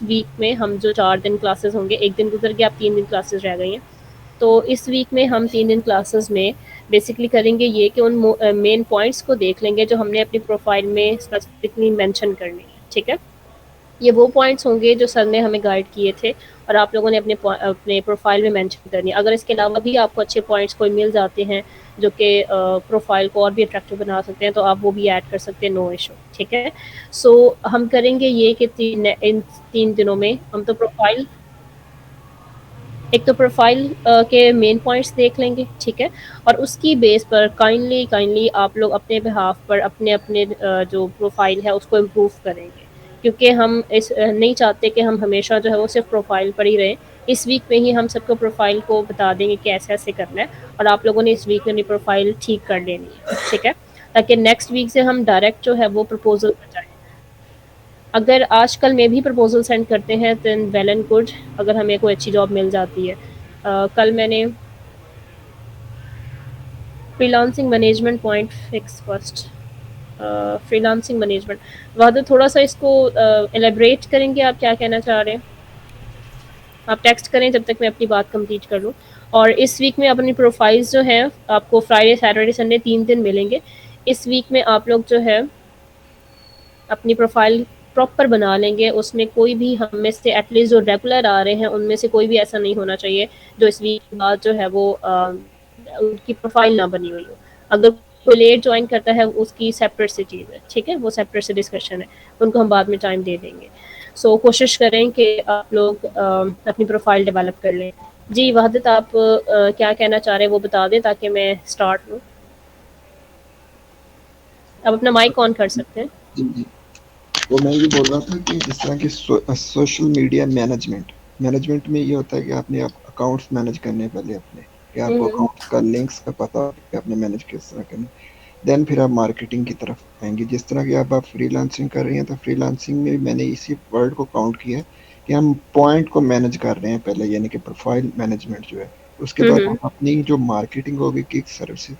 Week में हम जो 4 दिन क्लासेस होंगे, 1 दिन गुजर गया, अब 3 दिन क्लासेस रह गई हैं। तो इस वीक में हम 3 दिन क्लासेस में बेसिकली करेंगे ये कि उन मेन पॉइंट्स को देख लेंगे जो हमने अपनी प्रोफाइल में स्पेसिफिकली मेंशन करने हैं, ठीक है? ये वो पॉइंट्स होंगे जो सर ने हमें गाइड किए थे और आप लोगों ने अपने प्रोफाइल में मेंशन करनी है। अगर इसके अलावा भी आपको अच्छे पॉइंट्स कोई मिल जाते हैं जो कि प्रोफाइल को और भी अट्रैक्टिव बना सकते हैं, तो आप वो भी ऐड कर सकते हैं, नो इशू, ठीक है? सो हम करेंगे ये कि इन 3 दिनों में हम तो प्रोफाइल एक तो प्रोफाइल के मेन पॉइंट्स देख लेंगे, ठीक है? और उसकी बेस पर काइंडली आप लोग अपने बिहाफ पर अपने जो प्रोफाइल है उसको इम्प्रूव करेंगे, क्योंकि हम नहीं चाहते कि हम हमेशा जो है वो सिर्फ प्रोफाइल पर ही रहें। इस वीक में ही हम सबको प्रोफाइल को बता देंगे कि ऐसे ऐसे करना है, और आप लोगों ने इस वीक में अपनी प्रोफाइल ठीक कर लेनी है, ठीक है? ताकि नेक्स्ट वीक से हम डायरेक्ट जो है वो प्रपोजल पर जाएँ। अगर आज कल में भी प्रपोजल सेंड करते हैं देन वेल एंड गुड, अगर हमें कोई अच्छी जॉब मिल जाती है। कल मैंने freelancing management point fix first, freelancing management, वहाँ थोड़ा सा इसको एलेबरेट करेंगे, आप क्या कहना चाह रहे हैं? आप टेक्स्ट करें जब तक मैं अपनी बात कंप्लीट कर लूँ। और इस वीक में अपनी प्रोफाइल्स जो हैं आपको फ्राइडे सैटरडे संडे 3 दिन मिलेंगे। इस वीक में आप लोग जो है अपनी प्रोफाइल प्रॉपर बना लेंगे, उसमें कोई भी हम में से एटलीस्ट जो रेगुलर आ रहे हैं उनमें से कोई भी ऐसा नहीं होना चाहिए जो इस वीक के बाद जो है वो उनकी प्रोफाइल ना बनी हुई हो। अगर कोई लेट ज्वाइन करता है उसकी सेपरेट सी चीज़ है, ठीक है? वो सेपरेट से डिस्कशन है, उनको हम बाद में टाइम दे देंगे। सो कोशिश करें कि आप लोग अपनी प्रोफाइल डेवलप कर लें। जी वहादत, आप क्या कहना चाह रहे हैं वो बता दें ताकि मैं स्टार्ट लूँ। आप अपना माइक ऑन कर सकते हैं। जी जी। वो मैं ये बोल रहा था कि जिस तरह की सोशल मीडिया मैनेजमेंट मैनेजमेंट में ये होता है कि आपने अकाउंट्स मैनेज करने हैं पहले अपने, कि आपको हम्म, अकाउंट्स का लिंक्स का पता हो कि आपने मैनेज किस तरह करना। देन फिर आप मार्केटिंग की तरफ आएंगे। जिस तरह की आप फ्रीलांसिंग कर रही हैं, तो फ्रीलांसिंग में मैंने इसी वर्ड को काउंट किया है कि हम पॉइंट को मैनेज कर रहे हैं पहले, यानी कि प्रोफाइल मैनेजमेंट जो है। उसके बाद हम अपनी जो मार्केटिंग होगी, किक सर्विसेज,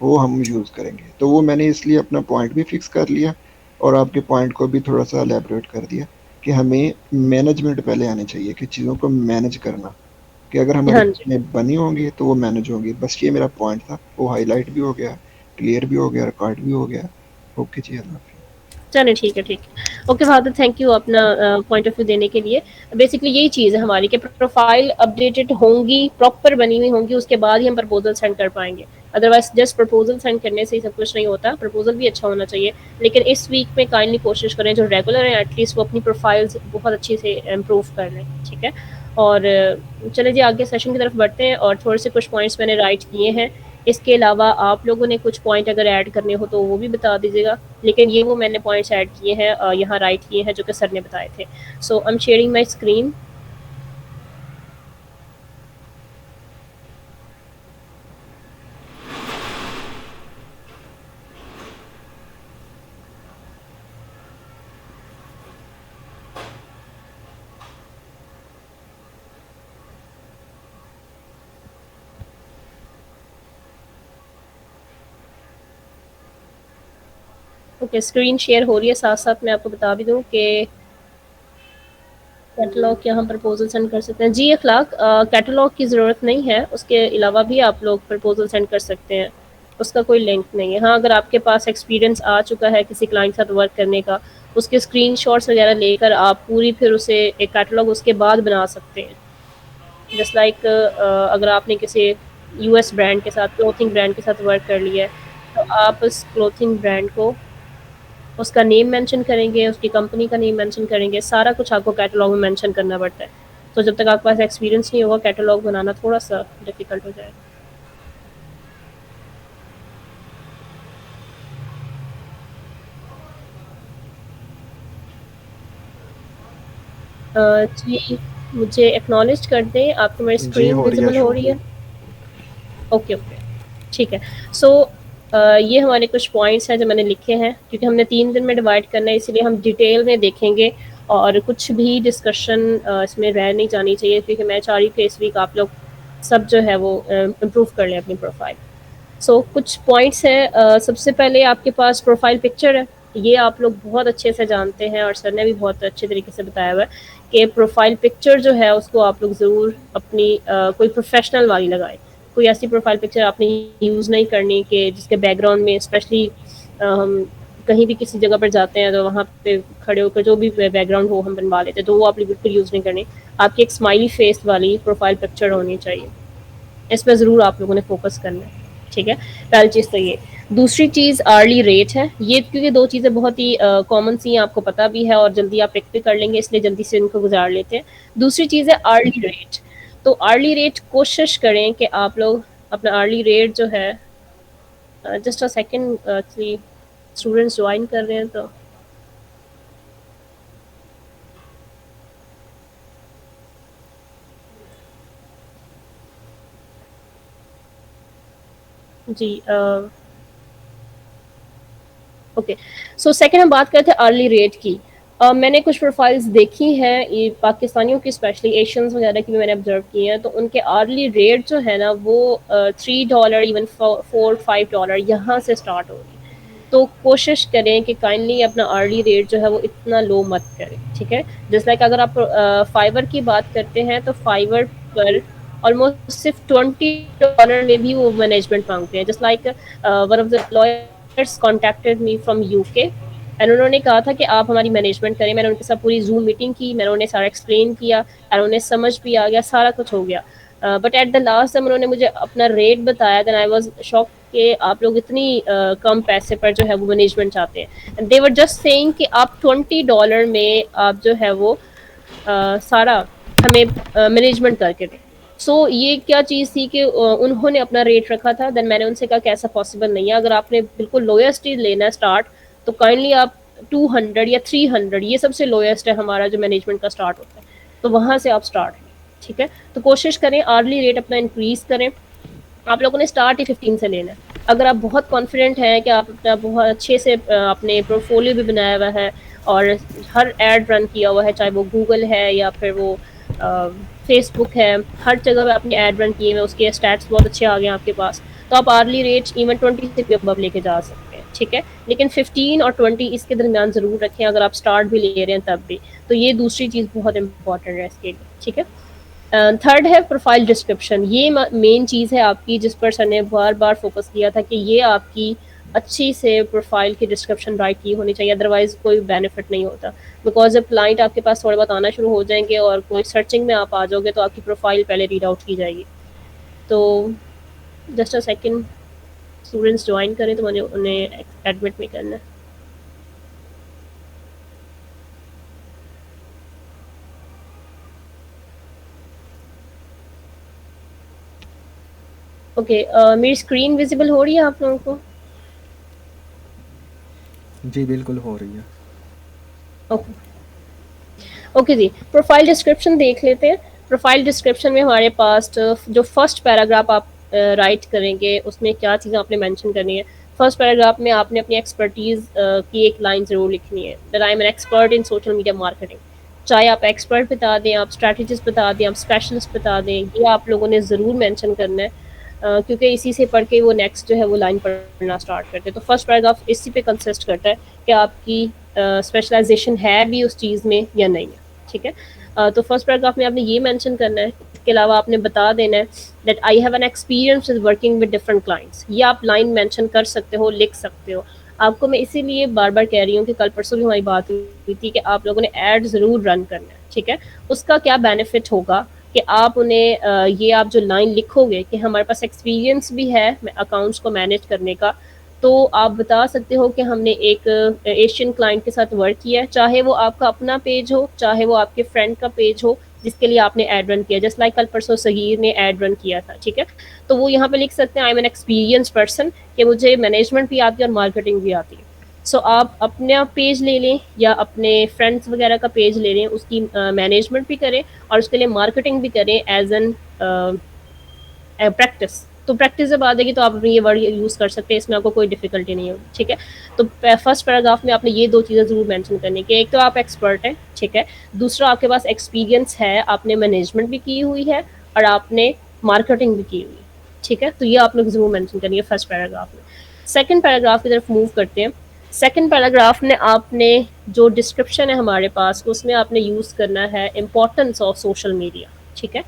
वो हम यूज़ करेंगे। तो वो मैंने इसलिए अपना पॉइंट भी फिक्स कर लिया और आपके पॉइंट को भी थोड़ा सा एलेबरेट कर दिया कि हमें मैनेजमेंट पहले आनी चाहिए, कि चीज़ों को मैनेज करना, कि अगर हमारी हाँ जी। चीज़ें बनी होंगी तो वो मैनेज होंगी। बस ये मेरा पॉइंट था, वो हाईलाइट भी हो गया, क्लियर भी हो गया, रिकॉर्ड भी हो गया। ओके जी, अल्लाह हाफिज़। चलिए ठीक है, ठीक है। ओके फ़ादर, थैंक यू अपना पॉइंट ऑफ व्यू देने के लिए। बेसिकली यही चीज़ है हमारी कि प्रोफ़ाइल अपडेटेड होंगी, प्रॉपर बनी हुई होंगी, उसके बाद ही हम प्रपोज़ल सेंड कर पाएँगे। अदरवाइज़ जस्ट प्रपोज़ल सेंड करने से ही सब कुछ नहीं होता, प्रपोज़ल भी अच्छा होना चाहिए। लेकिन इस वीक में काइंडली कोशिश करें जो रेगुलर हैं एटलीस्ट वो अपनी प्रोफ़ाइल्स बहुत अच्छे से इम्प्रूव कर लें, ठीक है? और चलिए जी आगे सेशन की तरफ बढ़ते हैं, और थोड़े से कुछ पॉइंट्स मैंने राइट किए हैं। इसके अलावा आप लोगों ने कुछ पॉइंट अगर ऐड करने हो तो वो भी बता दीजिएगा। लेकिन ये वो मैंने पॉइंट्स ऐड किए हैं, यहाँ राइट किए हैं जो कि सर ने बताए थे। So I am sharing my screen. Okay, screen share हो रही है। साथ साथ मैं आपको बता भी दूँ कि कैटलॉग क्या हम प्रपोजल सेंड कर सकते हैं। जी अखलाक, कैटलॉग की ज़रूरत नहीं है, उसके अलावा भी आप लोग प्रपोजल सेंड कर सकते हैं, उसका कोई लिंक नहीं है। हाँ, अगर आपके पास एक्सपीरियंस आ चुका है किसी क्लाइंट के साथ वर्क करने का, उसके स्क्रीनशॉट्स वगैरह लेकर आप पूरी फिर उसे एक कैटलॉग उसके बाद बना सकते हैं। जस्ट लाइक अगर आपने किसी यूएस ब्रांड के साथ, क्लोथिंग ब्रांड के साथ वर्क कर लिया है, तो आप उस क्लोथिंग ब्रांड को उसका नेम मेंशन करेंगे, उसकी कंपनी का नेम मेंशन करेंगे, सारा कुछ आपको कैटलॉग में मेंशन करना पड़ता है। तो जब तक आपके पास एक्सपीरियंस नहीं होगा, कैटलॉग बनाना थोड़ा सा डिफिकल्ट हो जाएगा। जी, मुझे एक्नॉलेज कर दें, आपको मेरी जी, स्क्रीन हो रही है विजिबल हो शो। रही है? ओके, ओके, ठीक है। सो ये हमारे कुछ पॉइंट्स हैं जो मैंने लिखे हैं, क्योंकि हमने 3 दिन में डिवाइड करना है, इसलिए हम डिटेल में देखेंगे और कुछ भी डिस्कशन इसमें रह नहीं जानी चाहिए, क्योंकि मैं चाह रही हूँ कि इस वीक आप लोग सब जो है वो इम्प्रूव कर लें अपनी प्रोफाइल। सो कुछ पॉइंट्स हैं। सबसे पहले आपके पास प्रोफाइल पिक्चर है, ये आप लोग बहुत अच्छे से जानते हैं और सर ने भी बहुत अच्छे तरीके से बताया हुआ है कि प्रोफाइल पिक्चर जो है उसको आप लोग ज़रूर अपनी कोई प्रोफेशनल वाली लगाएं। कोई ऐसी प्रोफाइल पिक्चर आपने यूज़ नहीं करनी कि जिसके बैकग्राउंड में स्पेशली हम कहीं भी किसी जगह पर जाते हैं तो वहाँ पे खड़े होकर जो भी बैकग्राउंड हो हम बनवा लेते हैं, तो वो आप बिल्कुल यूज़ नहीं करनी। आपकी एक स्माइली फेस वाली प्रोफाइल पिक्चर होनी चाहिए। इस पे ज़रूर आप लोगों ने फोकस करना है, ठीक है। पहली चीज़ तो ये। दूसरी चीज़ आर्ली रेट है। ये क्योंकि दो चीज़ें बहुत ही कॉमन सी हैं, आपको पता भी है और जल्दी आप पिक भी कर लेंगे, इसलिए जल्दी से इनको गुजार लेते हैं। दूसरी चीज़ है आर्ली रेट। तो आर्ली रेट कोशिश करें कि आप लोग अपना आर्ली रेट जो है, just a second, actually students join कर रहे हैं तो जी ओके। सो सेकंड हम बात करते हैं अर्ली रेट की। मैंने कुछ प्रोफाइल्स देखी हैं, ये पाकिस्तानियों की स्पेशली, एशियंस वगैरह की भी मैंने ऑब्जर्व की हैं, तो उनके अर्ली रेट जो है ना वो $3 इवन $4-5 यहाँ से स्टार्ट होगी। तो कोशिश करें कि काइंडली अपना अर्ली रेट जो है वो इतना लो मत करें, ठीक है। जस्ट लाइक अगर आप फाइवर की बात करते हैं तो फाइवर पर ऑलमोस्ट सिर्फ $20 में भी वो मैनेजमेंट मांगते हैं। Just like one of the lawyers contacted me from UK and उन्होंने कहा था कि आप हमारी मैनेजमेंट करें। मैंने उनके साथ पूरी जूम मीटिंग की, मैंने उन्हें सारा एक्सप्लेन किया एंड उन्हें समझ भी आ गया, सारा कुछ हो गया। बट एट द लास्ट जब उन्होंने मुझे अपना रेट बताया, देन आई वाज शॉक कि आप लोग इतनी कम पैसे पर जो है वो मैनेजमेंट चाहते हैं। दे वर जस्ट सेइंग कि आप $20 में आप जो है वो सारा हमें मैनेजमेंट करके दें। सो ये क्या चीज़ थी कि उन्होंने अपना रेट रखा था। देन मैंने उनसे कहा कि ऐसा पॉसिबल नहीं है, अगर आपने बिल्कुल लोएस्ट ही लेना है स्टार्ट, तो काइंडली आप 200 या 300, ये सबसे लोएस्ट है हमारा जो मैनेजमेंट का स्टार्ट होता है, तो वहाँ से आप स्टार्ट, ठीक है। तो कोशिश करें आर्ली रेट अपना इंक्रीज़ करें। आप लोगों ने स्टार्ट ही 15 से लेना है। अगर आप बहुत कॉन्फिडेंट हैं कि आप अपना बहुत अच्छे से अपने पोर्टफोलियो भी बनाया हुआ है और हर एड रन किया हुआ है, चाहे वो गूगल है या फिर वो फेसबुक है, हर जगह पे अपने एड रन किए हुए, उसके स्टैट्स बहुत अच्छे आ गए आपके पास, तो आप आर्ली रेट इवन 20 से भी अबव लेके जा सकते हैं, ठीक है। लेकिन 15 और 20 इसके दरमियान ज़रूर रखें, अगर आप स्टार्ट भी ले रहे हैं तब भी। तो ये दूसरी चीज़ बहुत इंपॉर्टेंट है इसके लिए, ठीक है। थर्ड है प्रोफाइल डिस्क्रिप्शन। ये मेन चीज़ है आपकी, जिस पर सर ने बार बार फोकस किया था कि ये आपकी अच्छी से प्रोफाइल की डिस्क्रिप्शन राइट की होनी चाहिए, अदरवाइज कोई बेनिफिट नहीं होता। बिकॉज जब क्लाइंट आपके पास थोड़े बहुत आना शुरू हो जाएंगे और कोई सर्चिंग में आप आ जाओगे तो आपकी प्रोफाइल पहले रीड आउट की जाएगी। तो just a second, students join करें तो मुझे उन्हें एडमिट में करना है। ओके, मेरी स्क्रीन विजिबल हो रही है आप लोगों को? जी बिल्कुल हो रही है। ओके ओके जी, प्रोफाइल डिस्क्रिप्शन देख लेते हैं। प्रोफाइल डिस्क्रिप्शन में हमारे पास जो फर्स्ट पैराग्राफ आप राइट करेंगे उसमें क्या चीज़ें आपने मेंशन करनी है। फर्स्ट पैराग्राफ में आपने अपनी एक्सपर्टीज़ की एक लाइन ज़रूर लिखनी है, that I am an expert in social media marketing. चाहे आप एक्सपर्ट बता दें, आप स्ट्रैटेजिस्ट बता दें, आप स्पेशलिस्ट बता दें, ये आप लोगों ने ज़रूर मेंशन करना है, क्योंकि इसी से पढ़ के वो नेक्स्ट जो है वो लाइन पढ़ना स्टार्ट करते हैं। तो फर्स्ट पैराग्राफ इसी पे कंसिस्ट करता है कि आपकी स्पेशलाइजेशन है भी उस चीज़ में या नहीं है, ठीक है। तो फर्स्ट पैराग्राफ में आपने ये मेंशन करना है। इसके अलावा आपने बता देना है that I have an experience with working with different clients. ये आप लाइन मेंशन कर सकते हो, लिख सकते हो। आपको मैं इसीलिए बार बार कह रही हूँ कि कल परसों भी हमारी बात हुई थी कि आप लोगों ने ऐड ज़रूर रन करना है, ठीक है। उसका क्या बेनिफिट होगा कि आप उन्हें ये आप जो लाइन लिखोगे कि हमारे पास एक्सपीरियंस भी है अकाउंट्स को मैनेज करने का, तो आप बता सकते हो कि हमने एक एशियन क्लाइंट के साथ वर्क किया है, चाहे वो आपका अपना पेज हो, चाहे वो आपके फ्रेंड का पेज हो जिसके लिए आपने एड रन किया। जस्ट लाइक कल परसों सगीर ने एड रन किया था, ठीक है। तो वो यहाँ पे लिख सकते हैं I am an experience person, कि मुझे मैनेजमेंट भी आती है और मार्केटिंग भी आती है। सो आप अपना पेज ले लें या अपने फ्रेंड्स वगैरह का पेज ले लें, उसकी मैनेजमेंट भी करें और उसके लिए मार्केटिंग भी करें एज एन प्रैक्टिस। तो प्रैक्टिस जब आ जाएगी तो आप अपनी ये वर्ड यूज़ कर सकते हैं, इसमें आपको कोई डिफिकल्टी नहीं होगी, ठीक है। तो फर्स्ट पैराग्राफ में आपने ये दो चीज़ें ज़रूर मेंशन करनी कि एक तो आप एक्सपर्ट हैं, ठीक है। दूसरा आपके पास एक्सपीरियंस है, आपने मैनेजमेंट भी की हुई है और आपने मार्केटिंग भी की हुई है, ठीक है। तो ये आप लोग ज़रूर मेंशन करिए फर्स्ट पैराग्राफ में। सेकेंड पैराग्राफ की तरफ मूव करते हैं। सेकंड पैराग्राफ में आपने जो डिस्क्रिप्शन है हमारे पास, उसमें आपने यूज़ करना है इम्पोर्टेंस ऑफ सोशल मीडिया, ठीक है?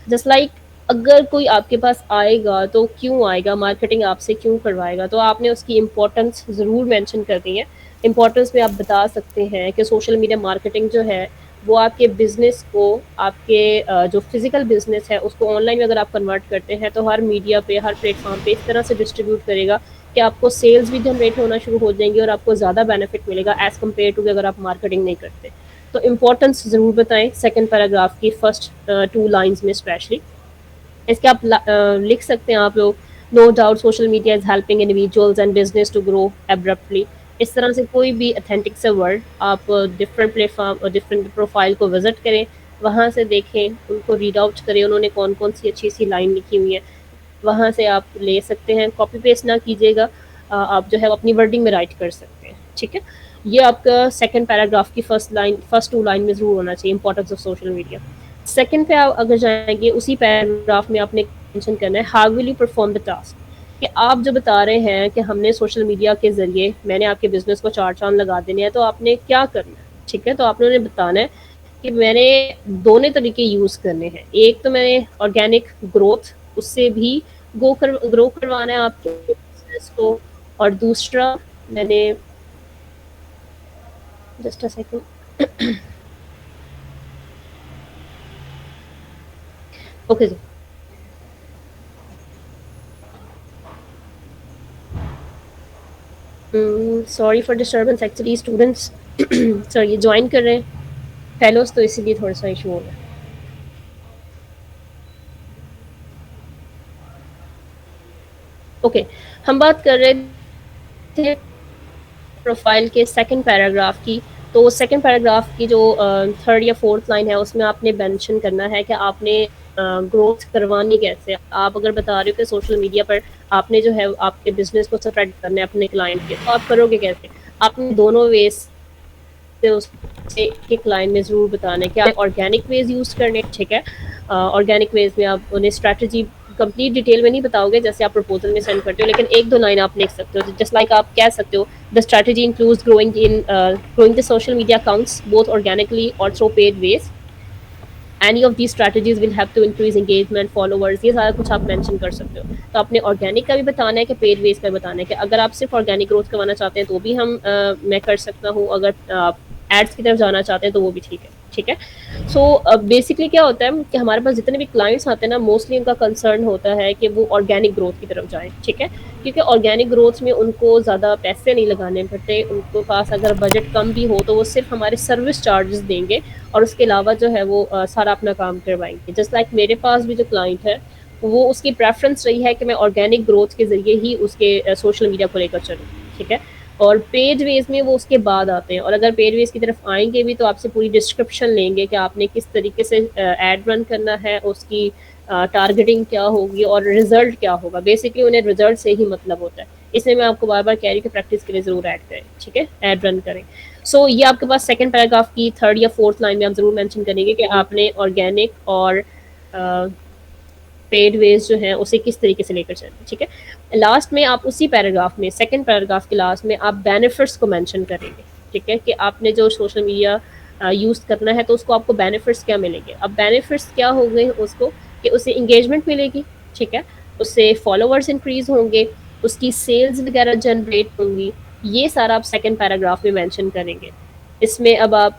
जस्ट लाइक अगर कोई आपके पास आएगा तो क्यों आएगा, मार्केटिंग आपसे क्यों करवाएगा, तो आपने उसकी इम्पोर्टेंस ज़रूर मेंशन करनी है। इम्पोर्टेंस में आप बता सकते हैं कि सोशल मीडिया मार्केटिंग जो है वो आपके बिज़नेस को, आपके जो फिज़िकल बिज़नेस है उसको ऑनलाइन में अगर आप कन्वर्ट करते हैं तो हर मीडिया पे, हर प्लेटफॉर्म पे इस तरह से डिस्ट्रीब्यूट करेगा कि आपको सेल्स भी जनरेट होना शुरू हो जाएंगी और आपको ज़्यादा बेनिफिट मिलेगा एज़ कम्पेयर टू अगर आप मार्केटिंग नहीं करते। तो इम्पोर्टेंस ज़रूर बताएं सेकंड पैराग्राफ की फर्स्ट 2 लाइन्स में स्पेशली। इसके आप लिख सकते हैं आप लोग, no doubt social media is helping individuals and business to grow abruptly. इस तरह से कोई भी अथेंटिक से वर्ड आप डिफरेंट प्लेटफॉर्म और डिफरेंट प्रोफाइल को विजिट करें, वहाँ से देखें, उनको रीड आउट करें, उन्होंने कौन कौन सी अच्छी सी लाइन लिखी हुई है, वहाँ से आप ले सकते हैं। कॉपी पेस्ट ना कीजिएगा, आप जो है अपनी वर्डिंग में राइट कर सकते हैं, ठीक है? ये आपका सेकंड पैराग्राफ की फर्स्ट 2 लाइन में ज़रूर होना चाहिए, importance of social media. Second पे आप अगर जाएंगे, उसी पैराग्राफ में आपने मेंशन करना है how will you perform the task, कि आप जो बता रहे हैं कि हमने सोशल मीडिया के ज़रिए मैंने आपके बिजनेस को 4 चांद लगा देने हैं, तो आपने क्या करना है, ठीक है? तो आपने उन्हें बताना है कि मैंने दोनों तरीके यूज़ करने हैं। एक तो मैंने ऑर्गेनिक ग्रोथ, उससे भी ग्रो करवाना है आपके बिजनेस को, और दूसरा मैंने जस्ट अ सेकंड ओके जी। Sorry for disturbance, actually students sir ये ज्वाइन कर रहे हैं फेलोज, तो इसीलिए थोड़ा सा इशू हो रहा है। ओके, हम बात कर रहे थे प्रोफाइल के सेकंड पैराग्राफ की। तो सेकंड पैराग्राफ की जो थर्ड या फोर्थ लाइन है, उसमें आपने मेंशन करना है कि आपने ग्रोथ करवानी कैसे। आप अगर बता रहे हो कि सोशल मीडिया पर आपने जो है आपके बिजनेस को स्प्रेड करना है अपने क्लाइंट के, तो आप करोगे कैसे? आपने दोनों वेज से उससे एक लाइन में ज़रूर बताना है कि आप ऑर्गेनिक वेज यूज़ करने, ठीक है? ऑर्गेनिक वेज में आप उन्हें स्ट्रैटेजी कंप्लीट डिटेल में नहीं बताओगे जैसे आप प्रपोजल में सेंड करते हो, लेकिन 1-2 लाइन आप लिख सकते हो। जस्ट लाइक आप कह सकते हो, the strategy includes growing the social media accounts both organically और through paid ways. Any of the strategies will have to increase engagement, followers, ये सारा कुछ आप मेंशन कर सकते हो। तो आपने ऑर्गेनिक का भी बताना है कि पेड वेज का बताना है कि अगर आप सिर्फ ऑर्गेनिक ग्रोथ करवाना चाहते हैं तो भी मैं कर सकता हूँ, अगर आप एड्स की तरफ जाना चाहते हैं तो वो भी ठीक है, ठीक है? सो बेसिकली क्या होता है कि हमारे पास जितने भी क्लाइंट्स आते हैं ना, मोस्टली उनका कंसर्न होता है कि वो ऑर्गेनिक ग्रोथ की तरफ जाएं, ठीक है? क्योंकि ऑर्गेनिक ग्रोथ में उनको ज़्यादा पैसे नहीं लगाने पड़ते, उनके पास अगर बजट कम भी हो तो वो सिर्फ हमारे सर्विस चार्जेस देंगे और उसके अलावा जो है वो सारा अपना काम करवाएंगे। जस्ट लाइक मेरे पास भी जो क्लाइंट है, वो उसकी प्रेफरेंस रही है कि मैं ऑर्गेनिक ग्रोथ के ज़रिए ही उसके सोशल मीडिया को लेकर चलूँ, ठीक है? और पेज वेज में वो उसके बाद आते हैं, और अगर पेज वेज की तरफ आएंगे भी तो आपसे पूरी डिस्क्रिप्शन लेंगे कि आपने किस तरीके से एड रन करना है, उसकी टारगेटिंग क्या होगी और रिजल्ट क्या होगा। बेसिकली उन्हें रिजल्ट से ही मतलब होता है। इसलिए मैं आपको बार बार कह रही हूँ कि प्रैक्टिस के लिए ज़रूर ऐड करें, ठीक है? ऐड रन करें। सो ये आपके पास सेकंड पैराग्राफ की थर्ड या फोर्थ लाइन में आप ज़रूर मेंशन करेंगे कि आपने ऑर्गेनिक और पेड वेज जो है उसे किस तरीके से लेकर चलें, ठीक है? लास्ट में आप उसी पैराग्राफ में, सेकंड पैराग्राफ के लास्ट में आप बेनिफिट्स को मेंशन करेंगे, ठीक है? कि आपने जो सोशल मीडिया यूज़ करना है तो उसको आपको बेनिफिट्स क्या मिलेंगे। अब बेनिफिट्स क्या हो गए उसको, कि उसे इंगेजमेंट मिलेगी, ठीक है? उससे फॉलोवर्स इंक्रीज होंगे, उसकी सेल्स वगैरह जनरेट होंगी। ये सारा आप सेकंड पैराग्राफ में मेंशन करेंगे। इसमें अब आप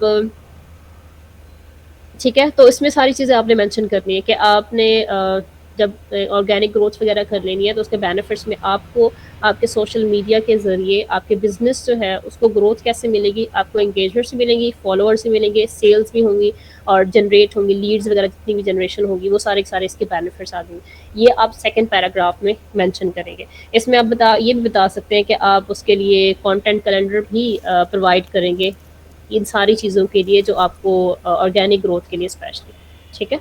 ठीक है, तो इसमें सारी चीज़ें आपने मेंशन करनी है कि आपने जब ऑर्गेनिक ग्रोथ वगैरह कर लेनी है तो उसके बेनिफिट्स में आपको आपके सोशल मीडिया के ज़रिए आपके बिजनेस जो है उसको ग्रोथ कैसे मिलेगी, आपको एंगेजमेंट्स मिलेंगी, फॉलोअर्स भी मिलेंगे, सेल्स भी होंगी और जनरेट होंगी, लीड्स वगैरह जितनी भी जनरेशन होगी वो सारे के सारे इसके बेनिफिट्स आ जाएंगे। ये आप सेकंड पैराग्राफ में मेंशन करेंगे। इसमें आप ये भी बता सकते हैं कि आप उसके लिए कंटेंट कैलेंडर भी प्रोवाइड करेंगे इन सारी चीज़ों के लिए जो आपको ऑर्गेनिक ग्रोथ के लिए स्पेशली, ठीक है?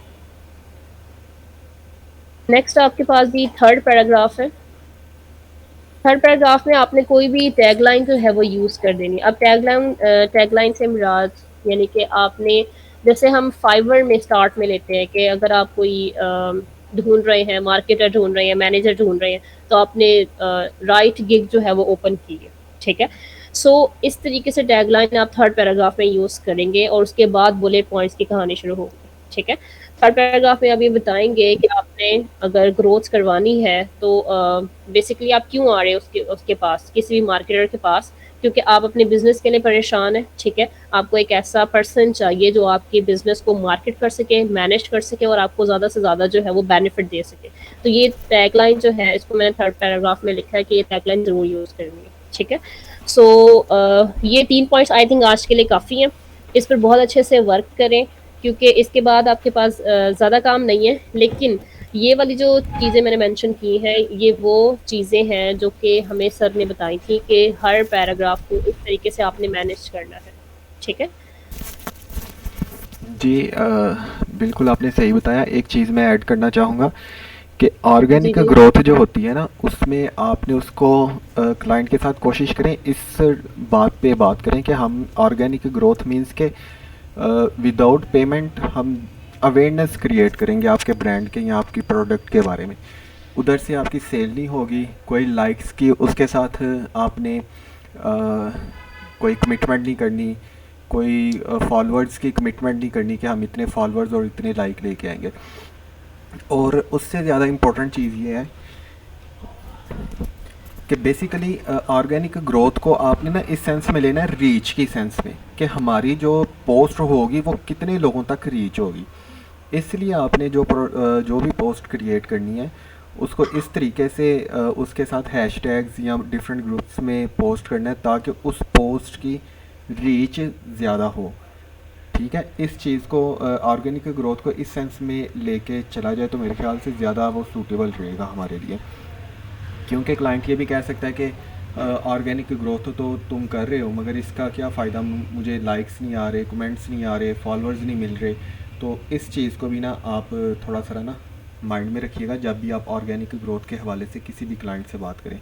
नेक्स्ट आपके पास भी थर्ड पैराग्राफ है। थर्ड पैराग्राफ में आपने कोई भी टैगलाइन जो है वो यूज़ कर देनी है। अब टैगलाइन से मुराद यानी कि आपने, जैसे हम फाइवर में स्टार्ट में लेते हैं कि अगर आप कोई ढूंढ रहे हैं, मार्केटर ढूंढ रहे हैं, मैनेजर ढूंढ रहे हैं, तो आपने राइट गिग जो है वो ओपन की है, ठीक है? सो इस तरीके से टैगलाइन आप थर्ड पैराग्राफ में यूज़ करेंगे और उसके बाद बुलेट पॉइंट्स की कहानी शुरू होगी। ठीक है, थर्ड पैराग्राफ में आप ये बताएंगे कि आपने अगर ग्रोथ करवानी है तो बेसिकली आप क्यों आ रहे हैं उसके पास, किसी भी मार्केटर के पास, क्योंकि आप अपने बिजनेस के लिए परेशान हैं। ठीक है, आपको एक ऐसा पर्सन चाहिए जो आपकी बिजनेस को मार्केट कर सके, मैनेज कर सके और आपको ज़्यादा से ज़्यादा जो है वो बेनिफिट दे सके। तो ये टैगलाइन जो है, इसको मैंने थर्ड पैराग्राफ में लिखा है कि ये टैगलाइन ज़रूर यूज़ करनी है। ठीक है, सो ये 3 पॉइंट्स आई थिंक आज के लिए काफ़ी हैं। इस पर बहुत अच्छे से वर्क करें, क्योंकि इसके बाद आपके पास ज़्यादा काम नहीं है। लेकिन ये वाली जो चीज़ें मैंने मेंशन की हैं, ये वो चीज़ें हैं जो कि हमें सर ने बताई थी कि हर पैराग्राफ को इस तरीके से आपने मैनेज करना है। ठीक है? जी बिल्कुल आपने सही बताया। एक चीज़ मैं ऐड करना चाहूँगा कि जी, ऑर्गेनिक जी। ग्रोथ जो होती है ना, उसमें आपने उसको क्लाइंट के साथ कोशिश करें, इस बात पे बात करें कि हम ऑर्गेनिक ग्रोथ मींस के विदाउट पेमेंट हम अवेयरनेस क्रिएट करेंगे आपके ब्रांड के या आपकी प्रोडक्ट के बारे में। उधर से आपकी सेल नहीं होगी, कोई लाइक्स की उसके साथ आपने कोई कमिटमेंट नहीं करनी, कोई फॉलोअर्स की कमिटमेंट नहीं करनी कि हम इतने फॉलोअर्स और इतने लाइक लेके आएंगे। और उससे ज़्यादा इम्पोर्टेंट चीज़ ये है कि बेसिकली ऑर्गेनिक ग्रोथ को आपने ना इस सेंस में लेना है, रीच की सेंस में, कि हमारी जो पोस्ट होगी वो कितने लोगों तक रीच होगी। इसलिए आपने जो भी पोस्ट क्रिएट करनी है उसको इस तरीके से उसके साथ हैशटैग्स या डिफरेंट ग्रुप्स में पोस्ट करना है ताकि उस पोस्ट की रीच ज़्यादा हो। ठीक है, इस चीज़ को ऑर्गेनिक ग्रोथ को इस सेंस में लेके चला जाए तो मेरे ख्याल से ज़्यादा वो सूटेबल रहेगा हमारे लिए। क्योंकि क्लाइंट ये भी कह सकता है कि ऑर्गेनिक ग्रोथ तो तुम कर रहे हो मगर इसका क्या फ़ायदा, मुझे लाइक्स नहीं आ रहे, कमेंट्स नहीं आ रहे, फॉलोअर्स नहीं मिल रहे। तो इस चीज़ को भी ना आप थोड़ा सा ना माइंड में रखिएगा जब भी आप ऑर्गेनिक ग्रोथ के हवाले से किसी भी क्लाइंट से बात करें।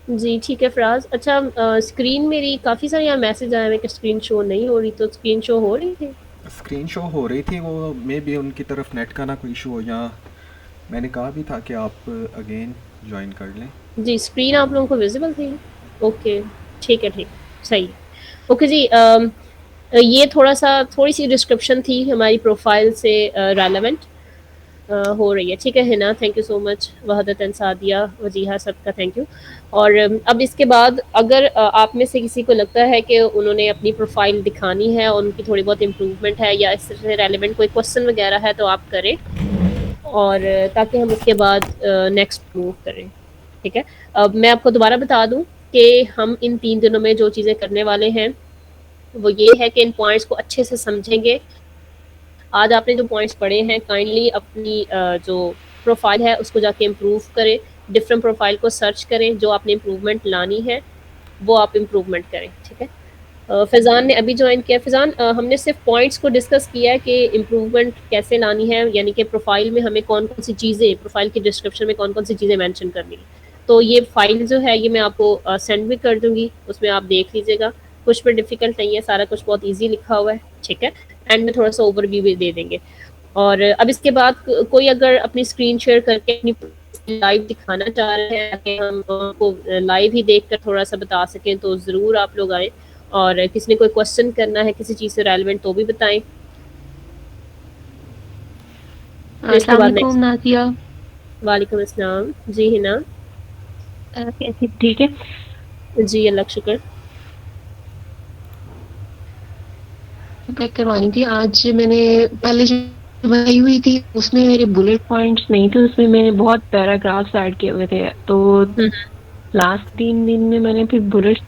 जी, ठीक है फ़राज़। अच्छा, स्क्रीन मेरी काफ़ी सारे यहाँ मैसेज आए हैं कि स्क्रीन शो नहीं हो रही, तो स्क्रीन शो हो रही थी? स्क्रीन शो हो रही थी, वो मे बी उनकी तरफ नेट का ना कोई इशू हो, या मैंने कहा भी था कि आप अगेन ज्वाइन कर लें। जी, स्क्रीन आप लोगों को विज़िबल थी? ओके, ठीक है, ठीक, सही है। ओके जी, ये थोड़ी-सी डिस्क्रिप्शन थी हमारी प्रोफ़ाइल से रेलेवेंट हो रही है। ठीक है Hina, thank you so much. Wahdat and Sadia, Wajiha, सबका थैंक यू। और अब इसके बाद अगर आप में से किसी को लगता है कि उन्होंने अपनी प्रोफ़ाइल दिखानी है और उनकी थोड़ी बहुत इम्प्रूवमेंट है या इस तरह से रेलेवेंट कोई क्वेश्चन वगैरह है तो आप करें, और ताकि हम उसके बाद नेक्स्ट मूव करें। ठीक है, अब मैं आपको दोबारा बता दूं कि हम इन 3 दिनों में जो चीज़ें करने वाले हैं वो ये है कि इन पॉइंट्स को अच्छे से समझेंगे। आज आपने जो पॉइंट्स पढ़े हैं, काइंडली अपनी जो प्रोफाइल है उसको जाके इम्प्रूव करें, डिफरेंट प्रोफाइल को सर्च करें, जो आपने इम्प्रूवमेंट लानी है वो आप इम्प्रूवमेंट करें। ठीक है, फैज़ान ने अभी ज्वाइन किया। फैज़ान, हमने सिर्फ पॉइंट्स को डिस्कस किया है कि इम्प्रूवमेंट कैसे लानी है, यानी कि प्रोफाइल में हमें कौन कौन सी चीज़ें, प्रोफाइल की डिस्क्रिप्शन में कौन कौन सी चीज़ें मेंशन करनी है। तो ये फाइल जो है ये मैं आपको सेंड भी कर दूंगी, उसमें आप देख लीजिएगा। कुछ भी डिफिकल्ट नहीं है, सारा कुछ बहुत ईजी लिखा हुआ है। ठीक है, एंड में थोड़ा सा ओवरव्यू भी दे देंगे। और अब इसके बाद कोई अगर अपनी स्क्रीन शेयर करके अपनी लाइव दिखाना चाह रहे हैं कि हम उनको लाइव ही देखकर थोड़ा सा बता सकें तो ज़रूर आप लोग आएँ। और किसी ने कोई क्वेश्चन करना है किसी चीज़ से रेलेवेंट तो भी बताएं। फिर इसके अस्सलाम बाद वालेकुम नेक्स्ट। नाज़िया। वालेकुम अस्सलाम। जी हिना। कैसी ठीक है? जी अल्लाह का शुक्र। चेक करवानी थी। आज मैंने पहले जो बनाई हुई थी उसमें मेरे बुलेट पॉइंट्स नहीं थे, उसमें मैंने बहुत पैराग्राफ्स ऐड किए हुए थे। तो हम्म, लास्ट 3 दिन में मैंने फिर बुलेट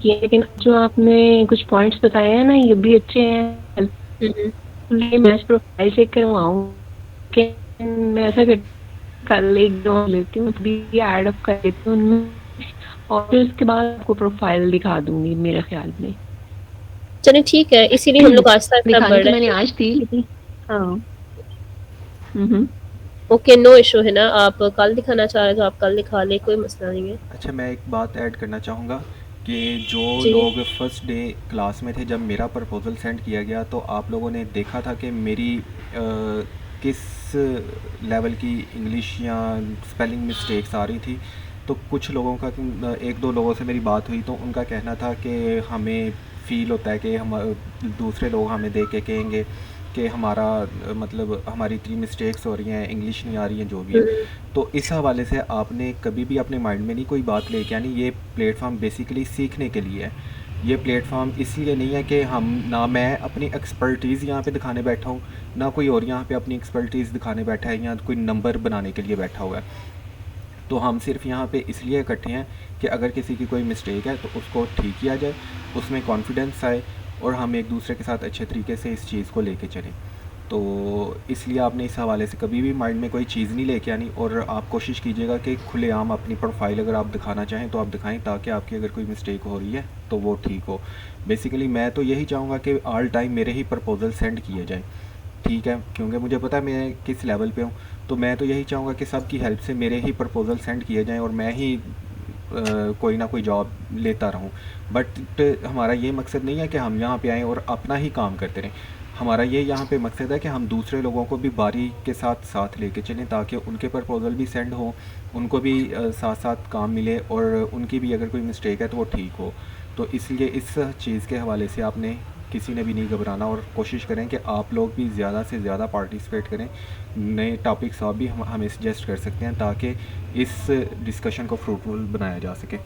किए, लेकिन जो आपने कुछ पॉइंट्स बताए हैं ना ये भी अच्छे हैं। हम्म। मैं प्रोफाइल चेक करवाऊँ कि मैं ऐसा कल एक दो लेती हूँ भी ऐड अप कर देती हूँ उनमें, और फिर उसके बाद आपको प्रोफाइल दिखा दूंगी मेरे ख्याल में। चलिए ठीक है, इसीलिए हम लोग आहिस्ता आहिस्ता दिखानी बढ़ तो रहे मैंने हैं। आज थी लेकिन हाँ। हम्म। ओके, नो इशू है ना, आप कल दिखाना चाह रहे हैं तो आप कल दिखा ले, कोई मसला नहीं है। अच्छा, मैं एक बात ऐड करना चाहूँगा कि जो जी। लोग फर्स्ट डे क्लास में थे जब मेरा प्रपोज़ल सेंड किया गया तो आप लोगों ने देखा था कि मेरी किस लेवल की इंग्लिश या स्पेलिंग मिस्टेक्स आ रही थी। तो कुछ लोगों का एक दो लोगों से मेरी बात हुई तो उनका कहना था कि हमें फ़ील होता है कि हम दूसरे लोग हमें देख के कहेंगे कि हमारा मतलब हमारी इतनी मिस्टेक्स हो रही हैं, इंग्लिश नहीं आ रही है, जो भी है। तो इस हवाले से आपने कभी भी अपने माइंड में नहीं कोई बात लेके आनी, ये प्लेटफॉर्म बेसिकली सीखने के लिए है। ये प्लेटफॉर्म इसलिए नहीं है कि हम ना मैं अपनी एक्सपर्टीज़ यहाँ पे दिखाने बैठा हूँ, ना कोई और यहाँ पे अपनी एक्सपर्टीज़ दिखाने बैठा है या कोई नंबर बनाने के लिए बैठा हुआ है। तो हम सिर्फ यहाँ पे इसलिए इकट्ठे हैं कि अगर किसी की कोई मिस्टेक है तो उसको ठीक किया जाए, उसमें कॉन्फिडेंस आए और हम एक दूसरे के साथ अच्छे तरीके से इस चीज़ को लेके चलें। तो इसलिए आपने इस हवाले से कभी भी माइंड में कोई चीज़ नहीं लेके आनी, और आप कोशिश कीजिएगा कि खुलेआम अपनी प्रोफाइल अगर आप दिखाना चाहें तो आप दिखाएं, ताकि आपकी अगर कोई मिस्टेक हो रही है तो वो ठीक हो। बेसिकली मैं तो यही चाहूँगा कि ऑल टाइम मेरे ही प्रपोज़ल सेंड किए जाएँ, ठीक है, क्योंकि मुझे पता है मैं किस लेवल पे हूँ। तो मैं तो यही चाहूँगा कि सबकी हेल्प से मेरे ही प्रपोज़ल सेंड किए जाएँ और मैं ही कोई ना कोई जॉब लेता रहूँ। बट हमारा ये मकसद नहीं है कि हम यहाँ पे आएँ और अपना ही काम करते रहें। हमारा ये यहाँ पे मकसद है कि हम दूसरे लोगों को भी बारी के साथ साथ लेके चलें, ताकि उनके प्रपोज़ल भी सेंड हो, उनको भी साथ साथ काम मिले और उनकी भी अगर कोई मिस्टेक है तो वो ठीक हो। तो इसलिए इस चीज़ के हवाले से आपने किसी ने भी नहीं घबराना, और कोशिश करें कि आप लोग भी ज़्यादा से ज़्यादा पार्टिसिपेट करें। नए टॉपिक्स आप भी हमें सजेस्ट कर सकते हैं ताकि इस डिस्कशन को फ्रूटफुल बनाया जा सके।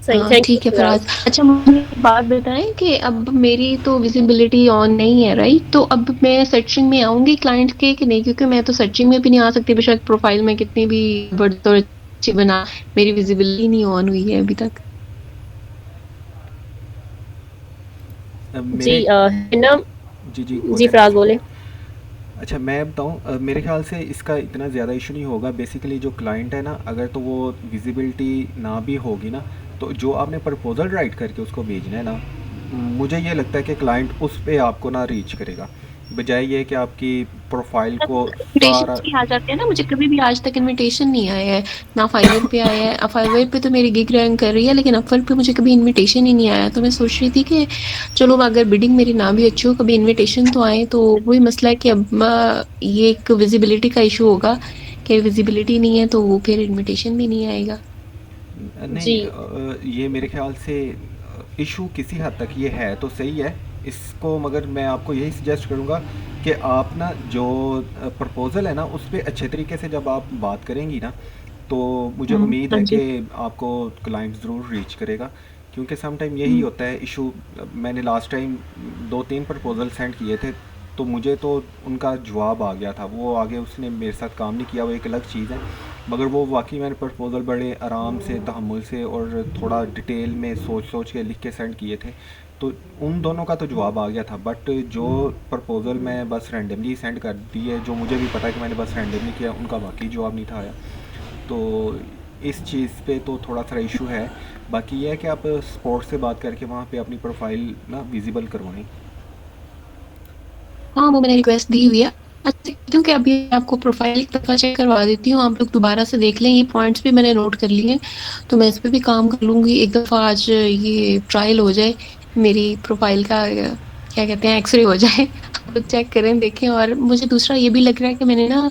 सही, थैंक ठीक है यू फराज। अच्छा मुझे एक बात बताएं कि अब मेरी तो विजिबिलिटी ऑन नहीं है, राइट? तो अब मैं सर्चिंग में आऊंगी क्लाइंट के कि नहीं? क्योंकि मैं तो सर्चिंग में भी नहीं आ सकती, बेशक प्रोफाइल में कितनी भी बढ़त और अच्छी बना, मेरी विजिबिलिटी नहीं ऑन हुई है अभी तक। जी मेरे है ना। जी जी बोलें। फराज बोले। अच्छा मैं बताऊं, मेरे ख्याल से इसका इतना ज़्यादा इशू नहीं होगा। बेसिकली जो क्लाइंट है ना, अगर तो वो विजिबिलिटी ना भी होगी ना, तो जो आपने प्रपोज़ल राइट करके उसको भेजना है ना, मुझे ये लगता है कि क्लाइंट उस पे आपको ना रीच करेगा, बजाय ये कि आपकी प्रोफाइल को इन्विटेशन सारा। भी आ जाते हैं ना, मुझे कभी भी आज तक इनविटेशन नहीं आया है, ना फाइवर पे आया है। फाइवर पे तो मेरी गिग रैंक कर रही है, लेकिन अपवर्क पे मुझे कभी इनविटेशन ही नहीं आया। तो मैं सोच रही थी कि चलो अगर बिडिंग मेरी ना भी अच्छी हो, कभी इनविटेशन तो आए। तो वही मसला है कि अब ये एक विजिबिलिटी का इशू होगा कि विजिबिलिटी नहीं है तो फिर इनविटेशन भी नहीं आएगा। नहीं, जी ये मेरे ख्याल से इशू किसी हद तक ये है तो सही है इसको, मगर मैं आपको यही सजेस्ट करूँगा कि आप ना जो प्रपोज़ल है ना उस पर अच्छे तरीके से जब आप बात करेंगी ना, तो मुझे उम्मीद हाँ है जी। कि आपको क्लाइंट ज़रूर रीच करेगा। क्योंकि सम टाइम यही हम्म, होता है इशू। मैंने लास्ट टाइम 2-3 प्रपोज़ल सेंड किए थे, तो मुझे तो उनका जवाब आ गया था, वो आगे उसने मेरे साथ काम नहीं किया, वो एक अलग चीज़ है। मगर वो वाकई मैंने प्रपोज़ल बड़े आराम से, तहम्मुल से और थोड़ा डिटेल में सोच सोच के लिख के सेंड किए थे, तो उन दोनों का तो जवाब आ गया था। बट जो प्रपोज़ल मैं बस रैंडमली सेंड कर दी है, जो मुझे भी पता है कि मैंने बस रैंडमली किया, उनका वाकई जवाब नहीं था आया। तो इस चीज़ पे तो थोड़ा सा इशू है। बाकी ये है कि आप स्पोर्ट्स से बात करके वहाँ पे अपनी प्रोफाइल ना विजिबल करवाएं। हाँ वो मैंने रिक्वेस्ट दी हुई है। अच्छा क्योंकि अभी आपको प्रोफाइल एक दफ़ा चेक करवा देती हूँ, आप लोग दोबारा से देख लें। ये पॉइंट्स भी मैंने नोट कर लिए हैं, तो मैं इस पे भी काम कर लूँगी। एक दफ़ा आज ये ट्रायल हो जाए, मेरी प्रोफाइल का क्या कहते हैं, एक्सरे हो जाए। आप लोग चेक करें, देखें। और मुझे दूसरा ये भी लग रहा है कि मैंने ना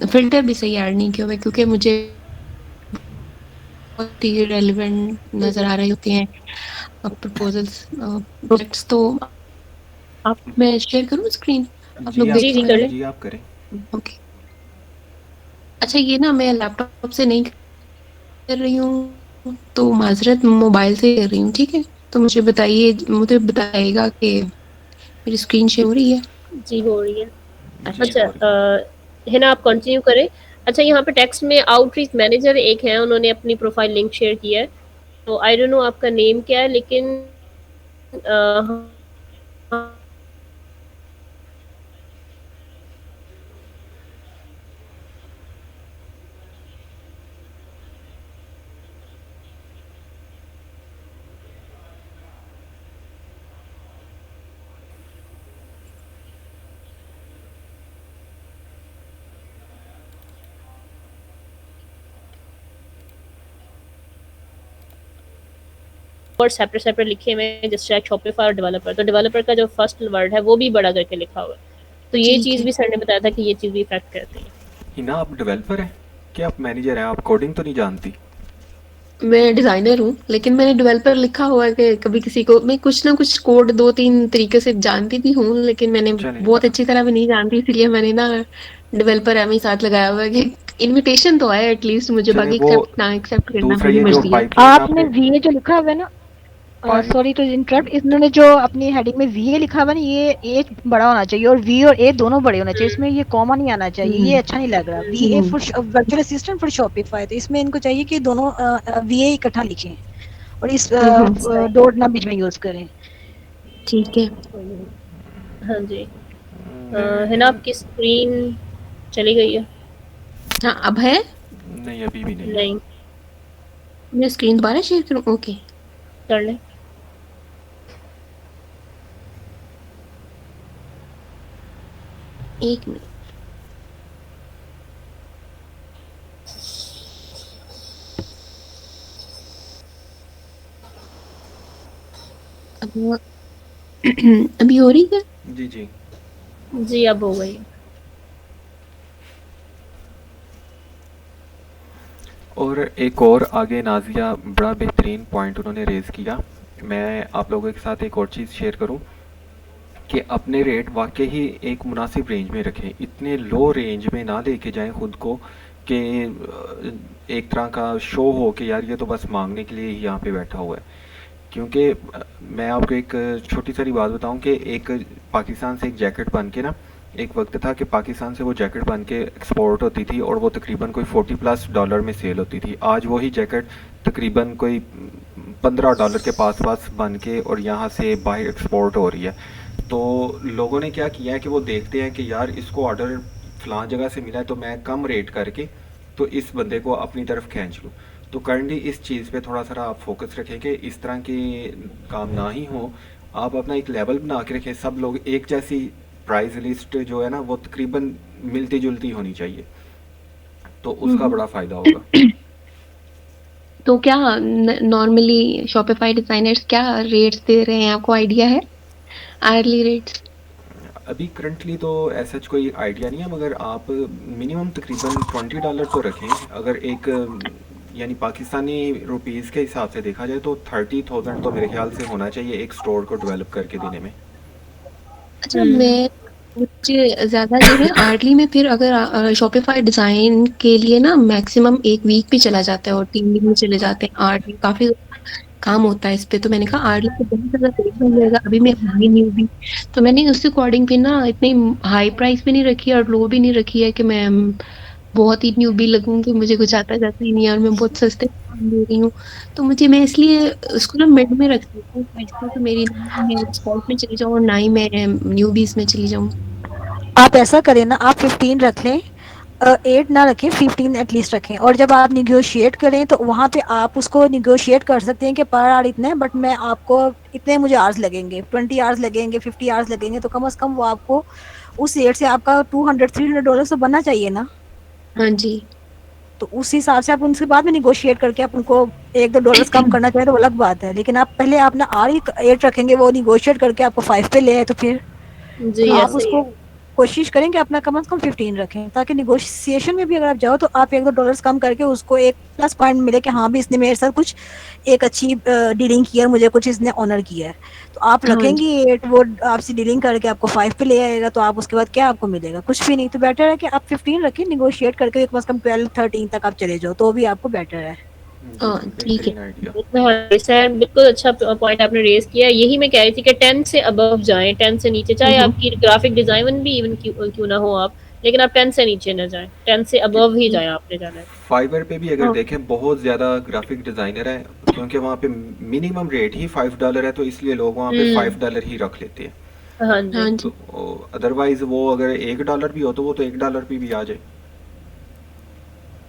फ़िल्टर भी सही ऐड नहीं किए हुए, क्योंकि मुझे बहुत ही रेलेवेंट नज़र आ रहे होते हैं प्रपोज़ल्स, प्रोजेक्ट्स। तो आप मैं शेयर करूँ स्क्रीन? आप जी लोग आप जी देखें जी करें, कर मेरे। लें। जी आप करें। ओके। अच्छा ये ना मैं लैपटॉप से नहीं कर रही हूँ, तो माज़रत, मोबाइल से कर रही हूँ, ठीक है? तो मुझे बताइए, मुझे बताइएगा कि मेरी स्क्रीन शेयर हो रही है? जी हो रही है। जी अच्छा। अच्छा हो रही है। है ना, आप कंटिन्यू करें। अच्छा यहाँ पे टेक्स्ट में आउटरीच मैनेजर एक है, उन्होंने अपनी प्रोफाइल लिंक शेयर किया है। तो आई डोंट नो आपका नेम क्या है, लेकिन वर्ड सेपरेट सेपरेट लिखे हुए हैं, जैसे शॉपिफाई और डेवलपर। तो डेवलपर का जो फर्स्ट वर्ड है वो भी बड़ा करके लिखा हुआ है। तो ये ठीक चीज़ है। भी सर ने बताया था कि ये चीज़ भी इफेक्ट करती है। हिना आप डेवलपर हैं क्या, आप मैनेजर हैं, आप कोडिंग तो नहीं जानती? मैं डिजाइनर हूँ, लेकिन मैंने डेवलपर लिखा हुआ है कि कभी किसी को मैं कुछ ना कुछ कोड 2-3 तरीके से जानती भी हूँ, लेकिन मैंने चले बहुत अच्छी तरह भी नहीं जानती, इसलिए मैंने ना डेवलपर एम ही साथ लगाया हुआ है कि इनविटेशन तो आया एटलीस्ट मुझे, चले बाकी वो एक्सेप्ट ना एक्सेप्ट करना दूसरा मेरी ये जो मर्जी है। पाइपलाइन आपने आपने वीए जो लिखा हुआ है ना, पाइप सॉरी टू इंटरप्ट, इन्होंने जो अपनी हेडिंग में वीए लिखा हुआ है ना, ये ए बड़ा होना चाहिए और वी और ए दोनों बड़े होने चाहिए, इसमें ये कॉमा नहीं आना चाहिए, ये अच्छा नहीं लग रहा। वीए हम्म, for virtual assistant for Shopify, तो इसमें इनको चाहिए कि दोनों वीए इकट्ठा लिखें और इस हम्म, डॉट ना बीच में यूज करें। ठीक है। हाँ जी। है ना, नहीं आपकी स्क्रीन चली गई है? हाँ, अब है। नहीं अभी भी नहीं है। नहीं, मैं स्क्रीन दोबारा शेयर करूँ? ओके, कर लें। एक मिनट। अब अभी हो रही है? जी जी। जी, अब हो गई। और एक और आगे नाजिया बड़ा बेहतरीन पॉइंट उन्होंने रेज़ किया, मैं आप लोगों के साथ एक और चीज़ शेयर करूं कि अपने रेट वाकई ही एक मुनासिब रेंज में रखें, इतने लो रेंज में ना लेके जाएं खुद को कि एक तरह का शो हो कि यार ये तो बस मांगने के लिए ही यहाँ पे बैठा हुआ है। क्योंकि मैं आपको एक छोटी सारी बात बताऊं कि एक पाकिस्तान से एक जैकेट बन के ना, एक वक्त था कि पाकिस्तान से वो जैकेट बन के एक्सपोर्ट होती थी और वो तकरीबन कोई $40+ में सेल होती थी। आज वही जैकेट तकरीबन कोई $15 के पास बन के और यहाँ से बाहर एक्सपोर्ट हो रही है। तो लोगों ने क्या किया है कि वो देखते हैं कि यार इसको ऑर्डर फ़लाँ जगह से मिला है तो मैं कम रेट करके तो इस बंदे को अपनी तरफ खींच लूँ। तो करंटली इस चीज़ पे थोड़ा सा आप फोकस रखें कि इस तरह के काम ना ही हो। आप अपना एक लेवल बना के रखें, सब लोग एक जैसी प्राइस लिस्ट जो है ना वो तकरीबन मिलती जुलती होनी चाहिए, तो उसका बड़ा फ़ायदा होगा। तो क्या नॉर्मली शॉपिफाई डिजाइनर्स क्या रेट्स दे रहे हैं, आपको आइडिया है? आयरली रेट्स? अभी करंटली तो ऐसा कोई आइडिया नहीं है, मगर आप मिनिमम तकरीबन $20 तो रखें। अगर एक यानी पाकिस्तानी रुपीज़ के हिसाब से देखा जाए तो 30,000 तो मेरे ख्याल से होना चाहिए एक स्टोर को डेवलप करके देने में। अच्छा, मैं मुझे ज्यादा जो है आर्टली में, फिर अगर शॉपिफाई डिजाइन के लिए ना मैक्सिमम 1 वीक भी चला जाता है और 3 दिन भी चले जाते हैं। आर्टली काफी काम होता है इस पे, तो मैंने कहा आर्टली पे बहुत ज्यादा रेट बन जाएगा। अभी मैं नई न्यू भी, तो मैंने उसके अकॉर्डिंग भी ना इतनी हाई प्राइस भी नहीं रखी है और लो भी नहीं रखी है कि मैं बहुत ही न्यूबी लगूं कि मुझे कुछ आता जाता ही नहीं है और मैं बहुत सस्ते दाम दे रही हूँ। तो मुझे, मैं इसलिए उसको ना मिड में रखती हूँ, इसलिए तो मेरी ना मैं एक्सपोर्ट में चली जाऊँ और ना ही मैं न्यूबीज में चली जाऊँ। आप ऐसा करें ना, आप 15 रख लें, 8 ना रखें, 15 एटलीस्ट रखें, और जब आप निगोशिएट करें तो वहाँ पे आप उसको निगोशिएट कर सकते हैं कि पर आवर इतने, बट मैं आपको इतने मुझे आवर्स लगेंगे, 20 आवर्स लगेंगे, 50 आवर्स लगेंगे, तो कम से कम वो आपको उस रेट से आपका $200-300 तो बनना चाहिए ना। हाँ जी। तो उस हिसाब से आप उनसे बाद में निगोशिएट करके आप उनको $1-2 कम करना चाहे तो वो अलग बात है, लेकिन आप पहले अपना आर ही 8 रखेंगे, वो निगोशिएट करके आपको 5 पे ले आए, तो फिर जी, आप ऐसे ही उसको है। कोशिश करें कि अपना कम से कम 15 रखें, ताकि निगोशिएशन में भी अगर आप जाओ तो आप $1-2 कम करके उसको एक प्लस पॉइंट मिले कि हाँ भी इसने मेरे साथ कुछ एक अच्छी डीलिंग की है, मुझे कुछ इसने ऑनर किया है। तो आप हाँ जी। रखेंगी 8, वो आपसे डीलिंग करके आपको 5 पे ले आएगा, तो आप उसके बाद क्या आपको मिलेगा? कुछ भी नहीं। तो बेटर है कि आप 15 रखें, निगोशिएट करके कम से कम 12-13 तक आप चले जाओ, तो भी आपको बेटर है। जी हाँ, ठीक है। बेहतरीन आइडिया। हाँ सर, बिल्कुल अच्छा पॉइंट आपने रेज किया। यही मैं कह रही थी कि 10 से अबव जाएं, 10 से नीचे, चाहे आपकी ग्राफिक डिजाइन भी इवन क्यों ना हो आप, लेकिन आप 10 से नीचे ना जाएं, 10 से अबव ही जाएं, आपने जाना है। फाइवर पे भी अगर हाँ देखें बहुत ज़्यादा ग्राफिक डिज़ाइनर है, क्योंकि वहाँ पे मिनिमम रेट ही $5 है, तो इसलिए लोग वहाँ पे $5 ही रख लेते हैं। हाँ जी। हाँ तो जी। अदरवाइज वो अगर $1 भी हो तो वो तो $1 पे भी आ जाए।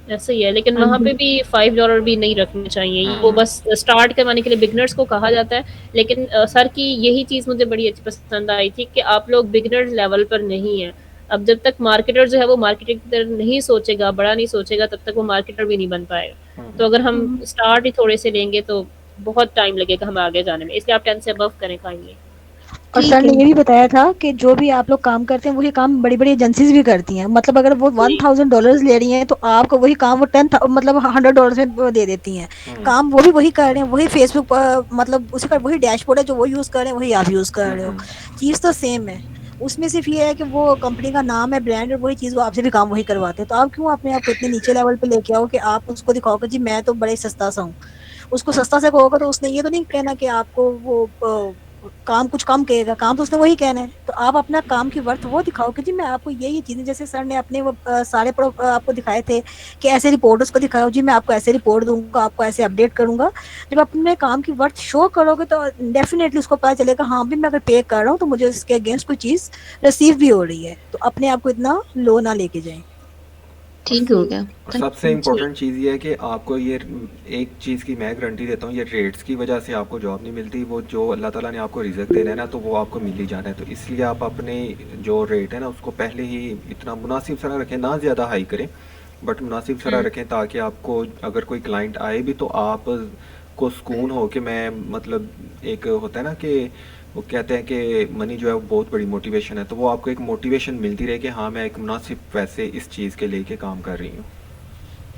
ऐसा ही है, लेकिन हाँ वहाँ पे जी। भी $5 भी नहीं रखने चाहिए। वो हम्म। बस स्टार्ट करवाने के लिए बिगनर्स को कहा जाता है। लेकिन सर की यही चीज़ मुझे बड़ी अच्छी पसंद आई थी कि आप लोग बिगनर्स लेवल पर नहीं हैं। अब जब तक मार्केटर जो है वो मार्केटिंग की तरफ नहीं सोचेगा, बड़ा नहीं सोचेगा, तब तक वो मार्केटर भी नहीं बन पाएगा। तो अगर हम स्टार्ट ही थोड़े से लेंगे तो बहुत टाइम लगेगा हमें आगे जाने में, इसलिए आप 10 से अबव करें काइंडली। और ठीक सर ने है। ये भी बताया था कि जो भी आप लोग काम करते हैं वही काम बड़ी बड़ी एजेंसीज भी करती हैं, मतलब अगर वो $1000 ले रही हैं तो आपको वही काम वो 10 मतलब $100 में वो दे देती हैं। काम वो भी वही कर रहे हैं, वही फेसबुक पर मतलब उसका वही डैशबोर्ड है जो वो यूज कर रहे हैं, वही आप यूज कर रहे हो, चीज तो सेम है। उसमें सिर्फ ये है कि वो कंपनी का नाम है, ब्रांड, और वही चीज वो आपसे भी काम वही करवाते हैं। तो आप क्यों अपने आप को इतने नीचे लेवल पे लेके आओ कि आप उसको दिखाओ कि जी मैं तो बड़े सस्ता सा हूँ। उसको सस्ता से कहोगे तो उसने ये तो नहीं कहना कि आपको वो काम कुछ कम कहेगा, काम तो उसने वही कहना है। तो आप अपना काम की वर्थ वो दिखाओ कि जी मैं आपको ये चीजें, जैसे सर ने अपने वो सारे आपको दिखाए थे कि ऐसे रिपोर्ट उसको दिखाओ, जी मैं आपको ऐसे रिपोर्ट दूंगा, आपको ऐसे अपडेट करूंगा। जब अपने काम की वर्थ शो करोगे तो डेफिनेटली उसको पता चलेगा हाँ भी मैं अगर पे कर रहा हूँ तो मुझे इसके अगेंस्ट कोई चीज रिसीव भी हो रही है। तो अपने आप को इतना लो ना लेके जाए। ठीक हो गया। और सबसे जी इम्पोर्टेंट चीज़ ये है कि आपको ये एक चीज़ की मैं गारंटी देता हूँ, ये रेट्स की वजह से आपको जॉब नहीं मिलती। वो जो अल्लाह ताला ने आपको रिज़्क देना है ना, तो वो आपको मिल ही जाना है। तो इसलिए आप अपने जो रेट है ना उसको पहले ही इतना मुनासिब सा रखें, ना ज़्यादा हाई करें बट मुनासिब सा रखें, ताकि आपको अगर कोई क्लाइंट आए भी तो आप को सुकून हो कि मैं मतलब, एक होता है ना कि वो कहते हैं कि मनी जो है वो बहुत बड़ी मोटिवेशन है, तो वो आपको एक मोटिवेशन मिलती रहे कि हाँ मैं एक मुनासिब पैसे इस चीज़ के लेके काम कर रही हूँ।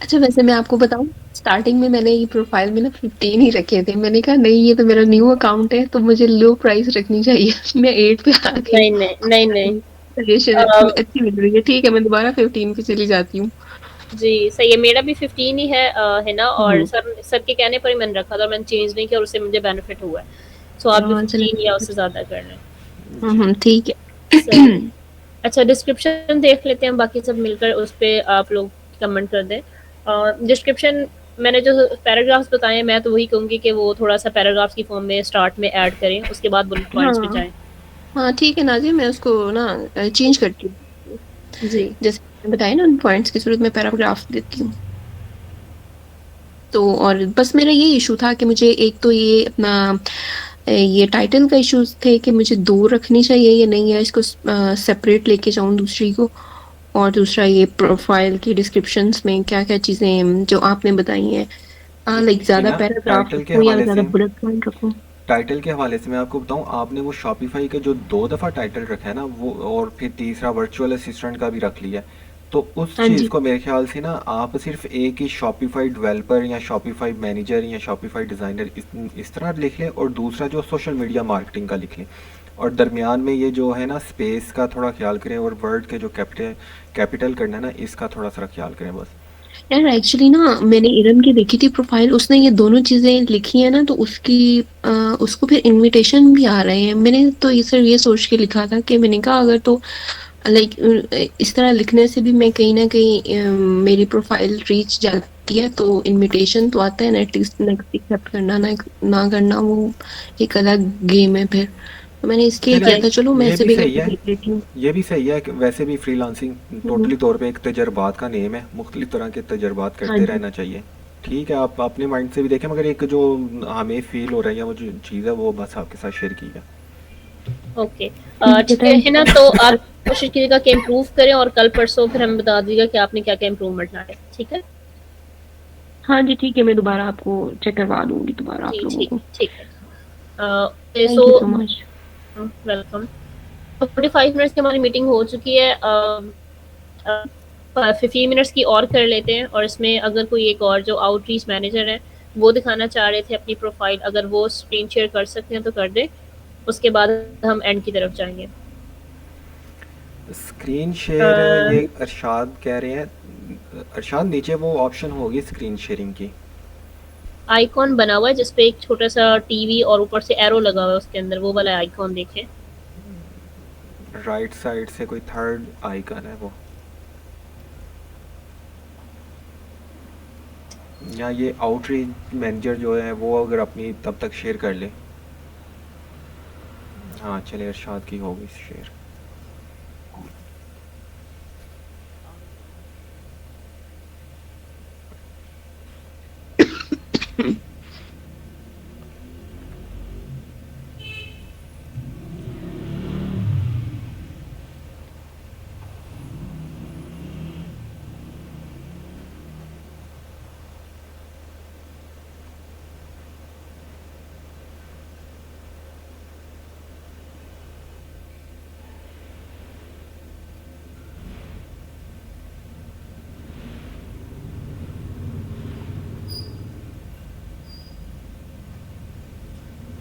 अच्छा, वैसे मैं आपको बताऊं, स्टार्टिंग में मैंने ये प्रोफाइल में ना 15 ही रखे थे। मैंने कहा नहीं, ये तो मेरा न्यू अकाउंट है तो मुझे लो प्राइस रखनी चाहिए। मैं 8 पे आ गई। नहीं नहीं नहीं नहीं। सजेशन अच्छी अ, अच्छी मिल रही है। ठीक है, मैं दोबारा 15 पे चली जाती हूँ। जी सही है, मेरा भी 15 ही है ना। और हम्म। सर सर के कहने पर ही मैंने रखा था, मैंने चेंज नहीं किया और उससे मुझे बेनिफिट हुआ है। सो आप भी हाँ, चलो 15 ठीक या है। उससे ज़्यादा कर लें। ठीक सही है। है। अच्छा, डिस्क्रिप्शन देख लेते हैं, बाकी सब मिलकर उस पे आप लोग कमेंट कर दें। डिस्क्रिप्शन मैंने जो पैराग्राफ्स बताए हैं, मैं तो वही कहूँगी कि वो थोड़ा सा पैराग्राफ्स की फॉर्म में स्टार्ट में ऐड करें, उसके बाद बुलेट पॉइंट्स पे हाँ जाएं। हाँ, ठीक है नाज़िया, मैं उसको ना चेंज करती हूँ। जी जैसे मैंने बताया ना, उन पॉइंट्स की सूरत में पैराग्राफ देती हूँ। तो और बस मेरा ये इशू था कि मुझे एक तो ये अपना ये टाइटल का इश्यूज थे कि मुझे 2 रखनी चाहिए या नहीं, या इसको सेपरेट लेके जाऊँ दूसरी को। और दूसरा ये प्रोफाइल की डिस्क्रिप्शंस में क्या-क्या चीज़ें जो आपने बताई हैं, लाइक ये ज़्यादा ना पैराग्राफ टाइटल के रखूँ या हवाले ज़्यादा से बुलेट पॉइंट रखूँ? टाइटल के हवाले से मैं आपको बताऊं, आपने वो शॉपिफाई के जो 2 दफ़ा टाइटल रखा है ना वो, और फिर तीसरा वर्चुअल असिस्टेंट का भी रख लिया है, तो उस हाँ चीज़ जी। को मेरे ख्याल से ना आप सिर्फ एक ही शॉपिफाई डेवलपर या शॉपिफाई मैनेजर या शॉपिफाई डिज़ाइनर इस तरह लिख लें, और दूसरा जो सोशल मीडिया मार्केटिंग का लिख लें। और दरमियान में ये जो है ना स्पेस का थोड़ा ख्याल करें, और वर्ड के जो कैपिटल करना है ना इसका थोड़ा सा ख्याल करें बस। यार एक्चुअली ना मैंने इरम की देखी थी प्रोफाइल, उसने ये दोनों चीजें लिखी है ना, तो उसकी उसको फिर इनविटेशन भी आ रहे हैं। मैंने तो ये सर ये सोच के लिखा था कि मैंने कहा अगर तो लाइक इस तरह लिखने से भी मैं कहीं ना कहीं मेरी प्रोफाइल रीच जाती है, तो इनविटेशन तो आता है ना, एटलीस्ट नेक्स्ट एक्सेप्ट करना ना करना वो एक अलग गेम है फिर। तो मैंने इसलिए किया चलिए, था, चलो मैं ये इसे भी भी सही करके है, देख लेती हूँ। ये भी सही है कि वैसे भी फ्रीलांसिंग हम्म। टोटली तौर पे एक तजर्बात का नेम है, मुख्तलिफ तरह के तजर्बात हाँ करते जी। रहना चाहिए। ठीक है, आप अपने माइंड से भी देखें, मगर एक जो हमें फील हो रहा है या वो जो चीज़ है वो बस आपके साथ शेयर की है। ओके। ठीक है, ठीक थैंक है ना, तो आप कोशिश कीजिएगा कि इम्प्रूव करें और कल परसों फिर हमें बता दीजिएगा कि आपने क्या क्या इम्प्रूवमेंट लाए। ठीक है। हाँ जी, ठीक है, मैं दोबारा आपको चेक करवा दूँगी दोबारा आप जी लोगों ठीक को। ठीक है। So thank you so much. Welcome. 45 minutes की हमारी मीटिंग हो चुकी है। 15 मिनट्स की और कर लेते हैं, और इसमें अगर कोई एक और जो आउटरीच मैनेजर है वो दिखाना चाह रहे थे अपनी प्रोफाइल, अगर वो स्क्रीन शेयर कर सकते हैं तो कर दें, उसके बाद हम एंड की तरफ जाएंगे। स्क्रीन शेयर, ये अरशाद कह रहे हैं, अरशाद नीचे वो ऑप्शन होगी स्क्रीन शेयरिंग की। आइकॉन बना हुआ है जिसपे एक छोटा सा टीवी और ऊपर से एरो लगा हुआ है, उसके अंदर वो वाला आइकॉन देखें। राइट साइड से कोई थर्ड आइकन है वो, या ये आउटरीच मैनेजर जो है वो अगर अपनी तब तक शेयर कर ले। हाँ चले, अरशाद की होगी शेयर।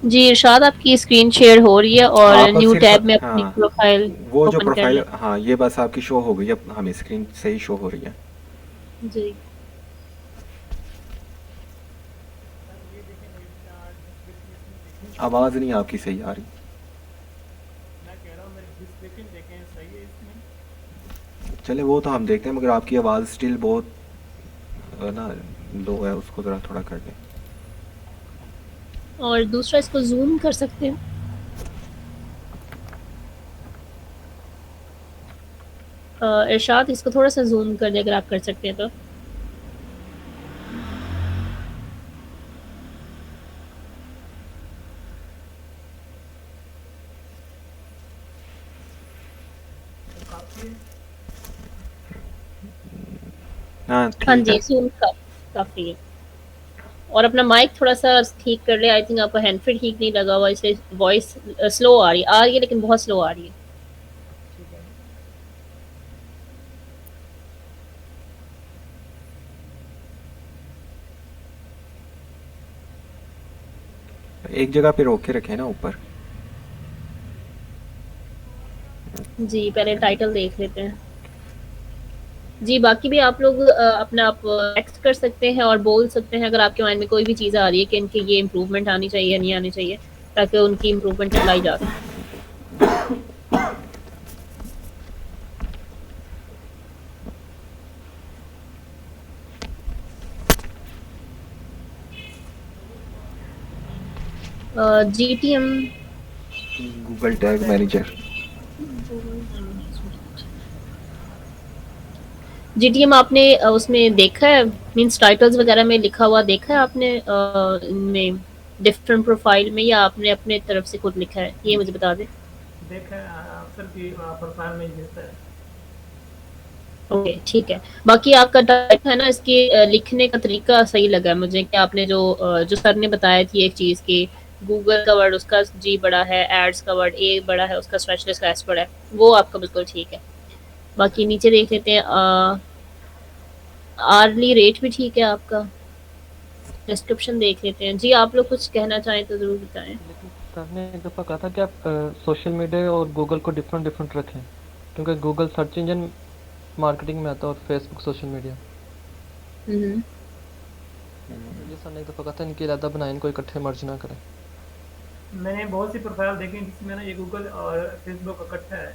जी इरशाद, आपकी स्क्रीन शेयर हो रही है और आप न्यू सिर्फ टैब में अपनी हाँ, प्रोफाइल वो जो ओपन कर प्रोफाइल, लें। हाँ ये बस आपकी शो हो गई, अब हमें स्क्रीन सही शो हो रही है। जी आवाज़ नहीं आपकी सही आ रही। चले वो तो हम देखते हैं, मगर आपकी आवाज़ स्टिल बहुत ना लो है, उसको ज़रा थोड़ा कर दें। और दूसरा इसको जूम कर सकते हैं। इरशाद, इसको थोड़ा सा जूम कर दे अगर आप कर सकते हैं तो। हाँ हाँ ठीक जी, है। जूम काफ़ी है। और अपना माइक थोड़ा-सा ठीक कर ले, आई थिंक आपका हैंड फ्री ठीक नहीं लगा हुआ, इसलिए वॉइस स्लो आ रही है लेकिन बहुत स्लो आ रही है। एक जगह पे रोक के रखें ना ऊपर। जी, पहले टाइटल देख लेते हैं। जी, बाकी भी आप लोग अपना आप टेक्स्ट कर सकते हैं और बोल सकते हैं अगर आपके माइंड में कोई भी चीज़ आ रही है कि इनकी ये इम्प्रूवमेंट आनी चाहिए या नहीं आनी चाहिए, ताकि उनकी इम्प्रूवमेंट लाई जा सके। GTM Google tag manager. GTM आपने उसमें देखा है, मीन्स टाइटल्स वगैरह में लिखा हुआ देखा है आपने इनमें डिफरेंट प्रोफाइल में, या आपने अपने तरफ से खुद लिखा है, ये मुझे बता दें। देखा है, अक्सर की प्रोफाइल में ही मिलता है। ओके ठीक है। बाकी आपका टाइप है ना, इसके लिखने का तरीका सही लगा है मुझे, कि आपने जो सर ने बताया थी एक चीज़ की, गूगल का वर्ड उसका जी बड़ा है, एड्स का वर्ड ए बड़ा है, उसका स्पेशलिस्ट का एस बड़ा है, वो आपका बिल्कुल ठीक है। बाकी नीचे देख लेते हैं, आर्ली रेट भी ठीक है आपका। डिस्क्रिप्शन देख लेते हैं। जी आप लोग कुछ कहना चाहें तो ज़रूर बताएं। लेकिन सर ने एक दफ़ा कहा था कि आप सोशल मीडिया और गूगल को डिफरेंट डिफरेंट रखें, क्योंकि गूगल सर्च इंजन मार्केटिंग में आता है और फेसबुक सोशल मीडिया। हम्म। ये सर ने एक दफ़ा कहा था, इनकी अलग बनाएं, इनको इकट्ठे मर्ज ना करें। मैंने बहुत सी प्रोफाइल देखी जिसमें ना ये गूगल और फेसबुक इकट्ठा है।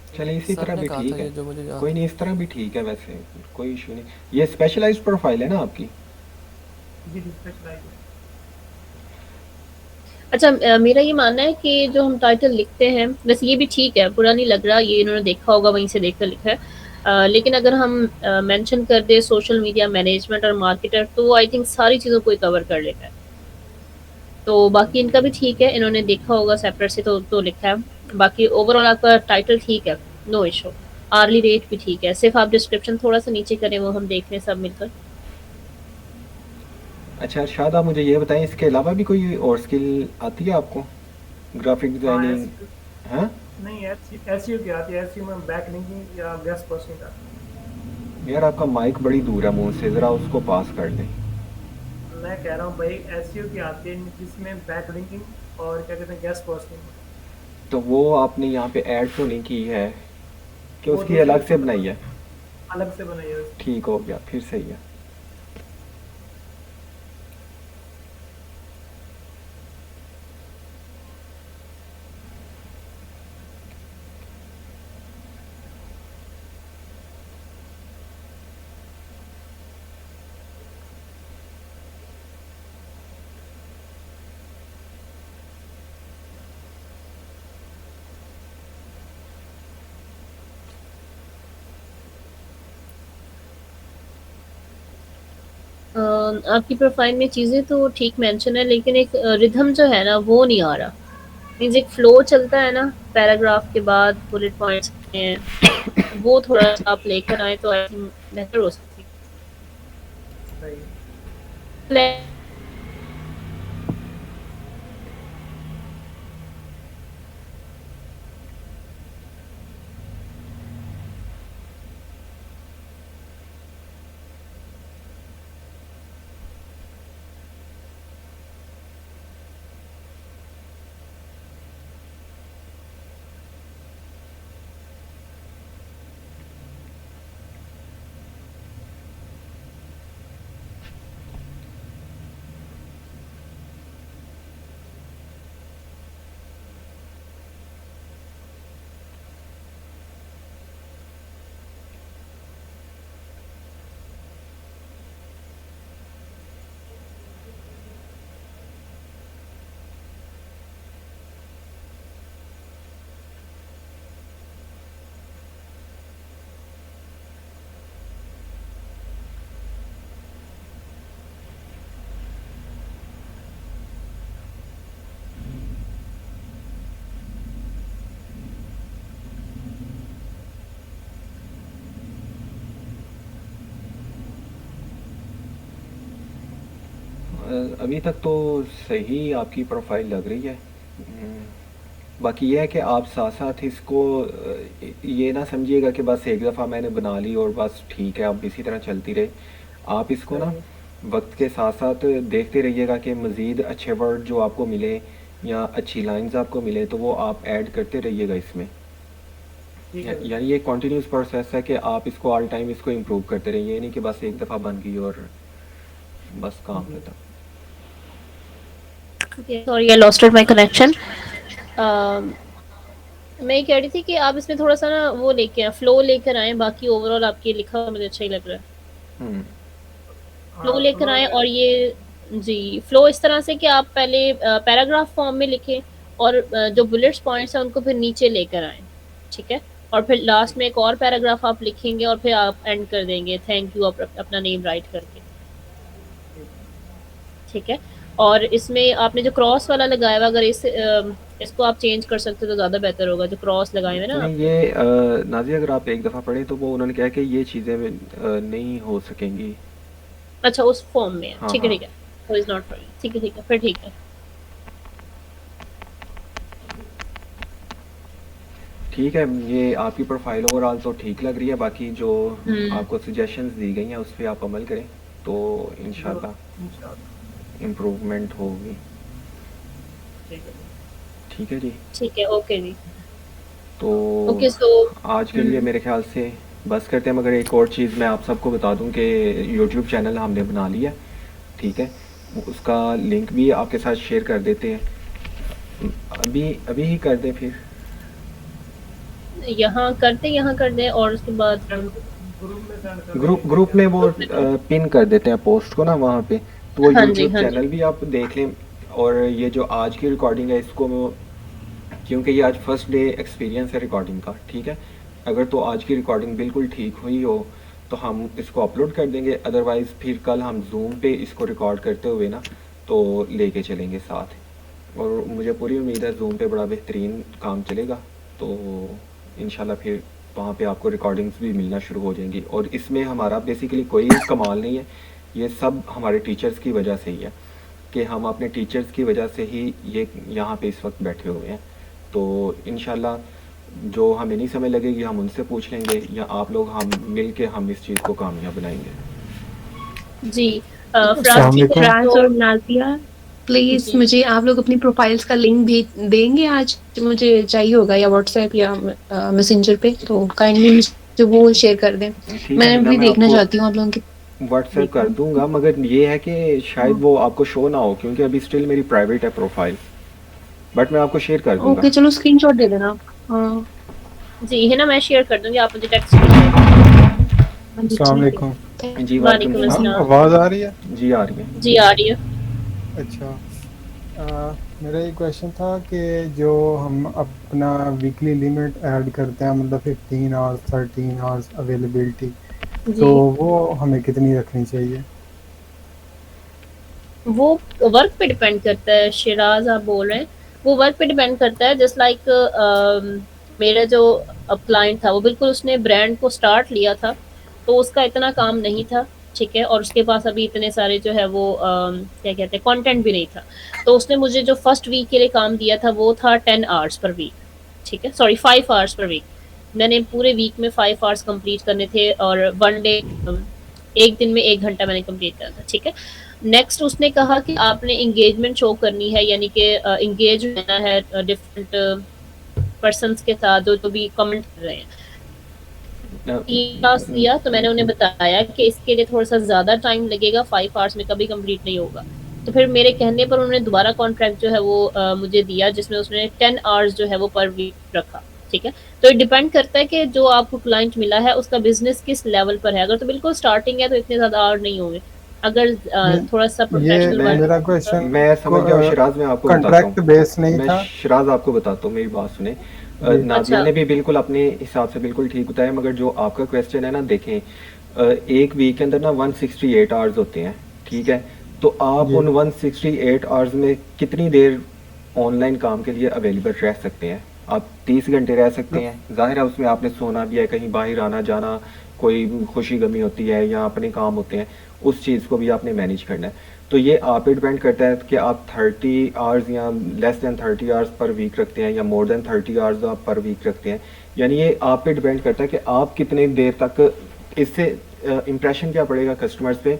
चले इसी सर तरह ने भी कहा था ठीक है, ये, जो मुझे याद कोई है। नहीं, इस तरह भी ठीक है, वैसे कोई इशू नहीं। ये स्पेशलाइज्ड प्रोफाइल है ना आपकी? जी जी, स्पेशलाइज है। अच्छा, मेरा ये मानना है कि जो हम टाइटल लिखते हैं, वैसे ये भी ठीक है, बुरा नहीं लग रहा, ये इन्होंने देखा होगा वहीं से देख कर लिखा है। लेकिन अगर हम मेंशन कर दे सोशल मीडिया मैनेजमेंट और मार्केटर, तो आई थिंक सारी चीज़ों को कवर कर लेता है। तो बाकी इनका भी ठीक है, इन्होंने देखा होगा सेपरेट से तो लिखा है। बाकी ओवरऑल आपका टाइटल ठीक है, नो इशू। आर्ली रेट भी ठीक है, सिर्फ आप डिस्क्रिप्शन थोड़ा सा नीचे करें, वो हम देख लें सब मिलकर। अच्छा शायद आप मुझे ये बताएं, इसके अलावा भी कोई और स्किल आती है आपको, ग्राफिक हाँ, डिज़ाइनिंग? हाँ नहीं, एसईओ की आती है। एसईओ में बैक लिंकिंग या गेस्ट पोस्टिंग का। यार, आपका माइक बड़ी दूर है मुंह से, ज़रा उसको पास कर दें। मैं कह रहा हूँ भाई, एसईओ की आती है जिसमें बैक लिंकिंग और क्या कहते हैं, गेस्ट पोस्टिंग। तो वो आपने यहाँ पे ऐड तो नहीं की है कि वो उसकी दूसरी अलग से बनाई है? अलग से बनाई है। ठीक हो गया, फिर सही है। आपकी प्रोफाइल में चीज़ें तो ठीक मेंशन है, लेकिन एक रिदम जो है ना वो नहीं आ रहा। मीन्स एक फ्लो चलता है ना, पैराग्राफ के बाद बुलेट पॉइंट्स हैं, वो थोड़ा सा आप लेकर आए तो आई थिंक बेहतर हो सकती सही। है। अभी तक तो सही आपकी प्रोफाइल लग रही है। बाकी ये है कि आप साथ साथ इसको ये ना समझिएगा कि बस एक दफ़ा मैंने बना ली और बस ठीक है अब इसी तरह चलती रहे। आप इसको ना वक्त के साथ साथ देखते रहिएगा कि मज़ीद अच्छे वर्ड जो आपको मिले या अच्छी लाइंस आपको मिले तो वो आप ऐड करते रहिएगा इसमें। यानी ये कॉन्टीन्यूस प्रोसेस है कि आप इसको ऑल टाइम इसको इम्प्रूव करते रहिए, ये नहीं कि बस एक दफ़ा बन गई और बस काम रहता। Sorry I lost my connection. मैं ये कह रही थी कि आप इसमें थोड़ा सा ना वो लेके आए, फ्लो लेकर आए। बाकी ओवरऑल आपके लिखा हुआ मुझे अच्छा ही लग रहा है। फ्लो लेकर आए और ये जी फ्लो इस तरह से कि आप पहले पैराग्राफ फॉर्म में लिखें और जो बुलेट्स पॉइंट्स हैं उनको फिर नीचे लेकर आए, ठीक है। और फिर लास्ट में एक और पैराग्राफ आप लिखेंगे और फिर आप एंड कर देंगे थैंक यू अपना नेम राइट करके, ठीक है। और इसमें आपने जो क्रॉस वाला लगाया हुआ अगर इसको आप चेंज कर सकते तो ज़्यादा बेहतर होगा, जो क्रॉस लगाए हुए ना। नहीं ये नाज़ी अगर आप एक दफ़ा पढ़ें तो वो उन्होंने कहा कि ये चीज़ें नहीं हो सकेंगी। अच्छा उस फॉर्म में हाँ, ठीक है हाँ। ठीक है, so is not right, ठीक है फिर ठीक है। ठीक है, ये आपकी प्रोफाइल ओवरऑल तो ठीक लग रही है। बाकी जो आपको सजेशंस दी गई हैं उस पर आप अमल करें तो इंशाल्लाह इम्प्रूवमेंट होगी। ठीक है जी, ठीक है ओके जी। तो ओके सो आज के लिए मेरे ख्याल से बस करते हैं। मगर एक और चीज़ मैं आप सबको बता दूं कि यूट्यूब चैनल हमने बना लिया, ठीक है। उसका लिंक भी आपके साथ शेयर कर देते हैं, अभी ही कर दें फिर यहाँ कर दें और उसके बाद ग्रुप में वो पिन कर देते हैं पोस्ट को ना वहाँ पे, तो वो हाँ जी, यूट्यूब हाँ जी। चैनल भी आप देख लें। और ये जो आज की रिकॉर्डिंग है इसको क्योंकि ये आज फर्स्ट डे एक्सपीरियंस है रिकॉर्डिंग का, ठीक है। अगर तो आज की रिकॉर्डिंग बिल्कुल ठीक हुई हो तो हम इसको अपलोड कर देंगे, अदरवाइज़ फिर कल हम जूम पे इसको रिकॉर्ड करते हुए ना तो लेके चलेंगे साथ। और मुझे पूरी उम्मीद है जूम पे बड़ा बेहतरीन काम चलेगा, तो इंशाल्लाह फिर वहाँ पे आपको रिकॉर्डिंग्स भी मिलना शुरू हो जाएंगी। और इसमें हमारा बेसिकली कोई कमाल नहीं है, ये सब हमारे टीचर्स की वजह से ही है कि हम अपने टीचर्स की वजह से ही ये यहाँ पे इस वक्त बैठे हुए हैं। तो इंशाल्लाह जो हमें नहीं समझ लगेगी हम उनसे पूछ लेंगे या आप लोग हम मिल के हम इस चीज़ को कामयाब बनाएंगे। जी फ्रांस और नाज़िया प्लीज़ मुझे आप लोग अपनी प्रोफाइल्स का लिंक भेज देंगे, आज मुझे चाहिए होगा या व्हाट्सएप या मैसेंजर पे, तो काइंडली मुझे वो शेयर कर दें। मैं भी देखना चाहती हूँ आप लोगों की। व्हाट्सएप कर दूंगा, मगर ये है कि शायद वो आपको शो ना हो क्योंकि अभी स्टिल मेरी प्राइवेट है प्रोफाइल, बट मैं आपको शेयर कर दूंगा। ओके चलो स्क्रीनशॉट दे देना। हाँ जी है ना, मैं शेयर कर दूंगी, आप मुझे टेक्स्ट कीजिए। अस्सलाम वालेकुम। जी वालेकुम अस्सलाम। आवाज़ आ रही है? जी आ रही है। जी आ रही है। अच्छा, मेरा ये क्वेश्चन था कि जो हम अपना वीकली लिमिट ऐड करते हैं, मतलब 15 आवर्स 13 आवर्स अवेलेबिलिटी, तो वो हमें कितनी रखनी चाहिए? वो वर्क पे डिपेंड करता है। शिराज आप बोल रहे हैं, वो वर्क पे डिपेंड करता है। जस्ट लाइक मेरा जो क्लाइंट था वो बिल्कुल उसने ब्रांड को स्टार्ट लिया था तो उसका इतना काम नहीं था, ठीक है। और उसके पास अभी इतने सारे जो है वो क्या कहते हैं कंटेंट भी नहीं था, तो उसने मुझे जो फर्स्ट वीक के लिए काम दिया था वो था 10 आवर्स पर वीक, ठीक है, सॉरी 5 आवर्स पर वीक। मैंने पूरे वीक में 5 आवर्स कंप्लीट करने थे और वन डे एक दिन में 1 घंटा मैंने कंप्लीट करना था, ठीक है। नेक्स्ट उसने कहा कि आपने इंगेजमेंट शो करनी है, यानी कि इंगेज रहना है डिफरेंट पर्सन्स के साथ जो भी कमेंट कर रहे हैं। दिया तो मैंने उन्हें बताया कि इसके लिए थोड़ा सा ज़्यादा टाइम लगेगा, 5 आवर्स में कभी कंप्लीट नहीं होगा। तो फिर मेरे कहने पर उन्होंने दोबारा कॉन्ट्रैक्ट जो है वो मुझे दिया, जिसमें उसने 10 आवर्स जो है वो पर वीक रखा, ठीक है। तो ये डिपेंड करता है कि जो आपको क्लाइंट मिला है उसका बिजनेस किस लेवल पर है। अगर तो बिल्कुल स्टार्टिंग है तो इतने ज़्यादा आवर नहीं होंगे। अगर थोड़ा सा प्रोफेशनल मेरा क्वेश्चन मैं समझ गया शिराज, में आपको कॉन्ट्रैक्ट बेस नहीं था। शिराज आपको बताता हूँ, मेरी बात सुने। नाज़िया ने भी बिल्कुल अपने हिसाब से बिल्कुल ठीक बताया, मगर जो आपका क्वेश्चन है ना, देखें एक वीक के अंदर ना 168 आवर्स होते हैं, ठीक है। तो आप उन 168 आवर्स में कितनी देर ऑनलाइन काम के लिए अवेलेबल रह सकते हैं, आप 30 घंटे रह सकते हैं, ज़ाहिर है उसमें आपने सोना भी है, कहीं बाहर आना जाना, कोई खुशी गमी होती है या अपने काम होते हैं, उस चीज़ को भी आपने मैनेज करना है। तो ये आप पे डिपेंड करता है कि आप 30 आवर्स या less than 30 hours per week रखते हैं या मोर देन 30 आवर्स आप पर वीक रखते हैं। यानी ये आप पे डिपेंड करता है कि आप कितने देर तक, इससे इम्प्रेशन क्या पड़ेगा कस्टमर्स पे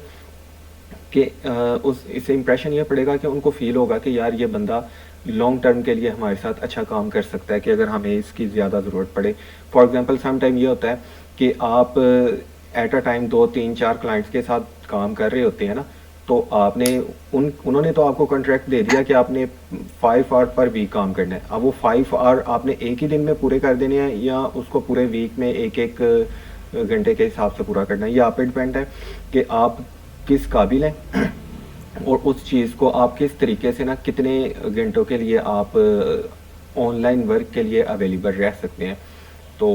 कि उस इससे इम्प्रेशन ये पड़ेगा कि उनको फील होगा कि यार ये बंदा लॉन्ग टर्म के लिए हमारे साथ अच्छा काम कर सकता है, कि अगर हमें इसकी ज़्यादा ज़रूरत पड़े। फॉर एग्जांपल सम टाइम ये होता है कि आप एट अ टाइम 2 3 4 क्लाइंट्स के साथ काम कर रहे होते हैं ना, तो आपने उन्होंने तो आपको कॉन्ट्रैक्ट दे दिया कि आपने 5 आवर पर वीक काम करना है। अब वो 5 आवर आपने एक ही दिन में पूरे कर देने हैं या उसको पूरे वीक में एक एक घंटे के हिसाब से पूरा करना है, ये आप पे डिपेंड है कि आप किस काबिल हैं और उस चीज़ को आप किस तरीके से ना कितने घंटों के लिए आप ऑनलाइन वर्क के लिए अवेलेबल रह सकते हैं। तो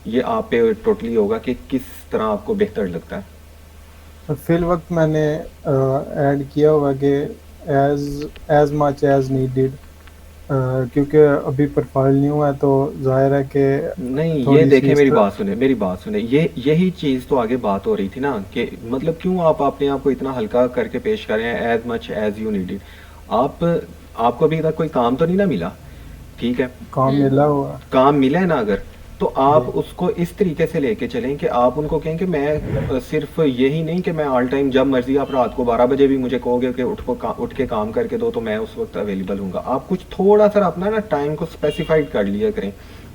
ये आप पे टोटली होगा कि किस तरह आपको बेहतर लगता है। और फिल वक्त मैंने ऐड किया हुआ कि एज मच एज नीडेड, क्योंकि अभी प्रोफाइल न्यू है तो जाहिर है कि नहीं, थोड़ी ये सी देखें, इस मेरी तरह बात सुने, यही चीज़ तो आगे बात हो रही थी ना कि मतलब क्यों आप अपने आप को इतना हल्का करके पेश कर रहे हैं, as much as you need it. आप आपको अभी तक कोई काम तो नहीं ना मिला, ठीक है, काम मिला हुआ काम मिला है ना, अगर तो आप जी उसको इस तरीके से लेके चलें कि आप उनको कहें कि मैं सिर्फ यही नहीं कि मैं ऑल टाइम जब मर्जी आप रात को 12 बजे भी मुझे कहोगे कि उठ के काम करके दो तो मैं उस वक्त अवेलेबल हूँगा। आप कुछ थोड़ा सा अपना ना टाइम को स्पेसिफाइड कर लिया करें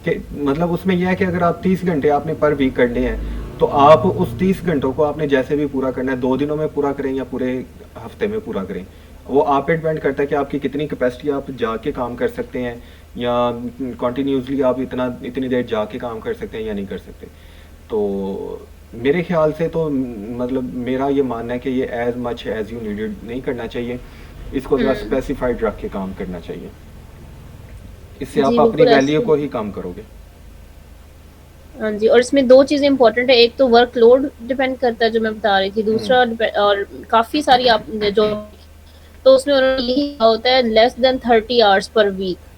कि मतलब उसमें यह है कि अगर आप 30 घंटे आपने पर वीक करने हैं तो आप उस 30 घंटों को आपने जैसे भी पूरा करना है, 2 दिनों में पूरा करें या पूरे हफ्ते में पूरा करें, वो आप पे डिपेंड करता है कि आपकी कितनी कैपेसिटी आप जाके काम कर सकते हैं या कॉन्टीन्यूसली आप इतनी देर जाके काम कर सकते हैं या नहीं कर सकते। तो मेरे ख्याल से तो मतलब मेरा ये मानना है कि ये as much as you needed नहीं करना चाहिए, इसको थोड़ा स्पेसिफाइड रख के काम करना चाहिए, इससे आप जी अपनी बिल्कुल वैल्यू ऐसे। को ही कम करोगे। हाँ जी, और इसमें 2 चीज़ें इम्पोर्टेंट है, एक तो वर्कलोड डिपेंड करता है जो मैं बता रही थी, दूसरा और काफ़ी सारी आप जो, तो उसमें उन्होंने यही कहा होता है less than 30 hours per week.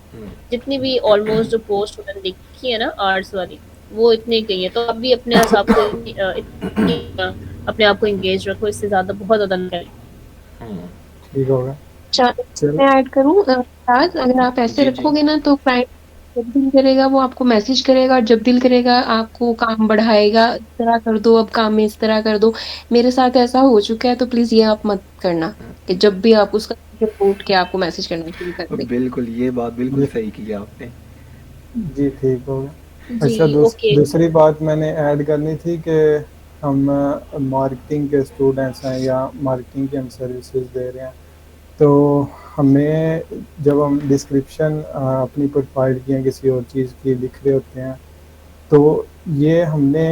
जितनी भी ऑलमोस्ट जो पोस्ट उन्होंने देखी है ना आर्ट्स वाली, वो इतनी गई है। तो आप भी अपने हिसाब से अपने आप को एंगेज रखो, इससे ज़्यादा बहुत ज़्यादा नहीं करें। ठीक होगा। चलो मैं ऐड करूँ राज, अगर आप ऐसे जी जी रखोगे ना तो क्लाइंट जब दिल करेगा वो आपको मैसेज करेगा और जब दिल करेगा आपको काम बढ़ाएगा, इस तरह कर दो, अब काम में इस तरह कर दो। मेरे साथ ऐसा हो चुका है, तो प्लीज ये आप मत करना कि जब भी आप उसका रिपोर्ट के आपको मैसेज करना शुरू कर दे। बिल्कुल, ये बात बिल्कुल जी सही की आपने। जी ठीक होगा। अच्छा, जी, ओके। दूसरी बात मैंने ऐड करनी थी कि हम मार्केटिंग के स्टूडेंट्स हैं या मार्केटिंग की हम सर्विसेज दे रहे हैं, तो हमें जब हम डिस्क्रिप्शन अपनी प्रोफाइल की या किसी और चीज़ की लिख रहे होते हैं, तो ये हमने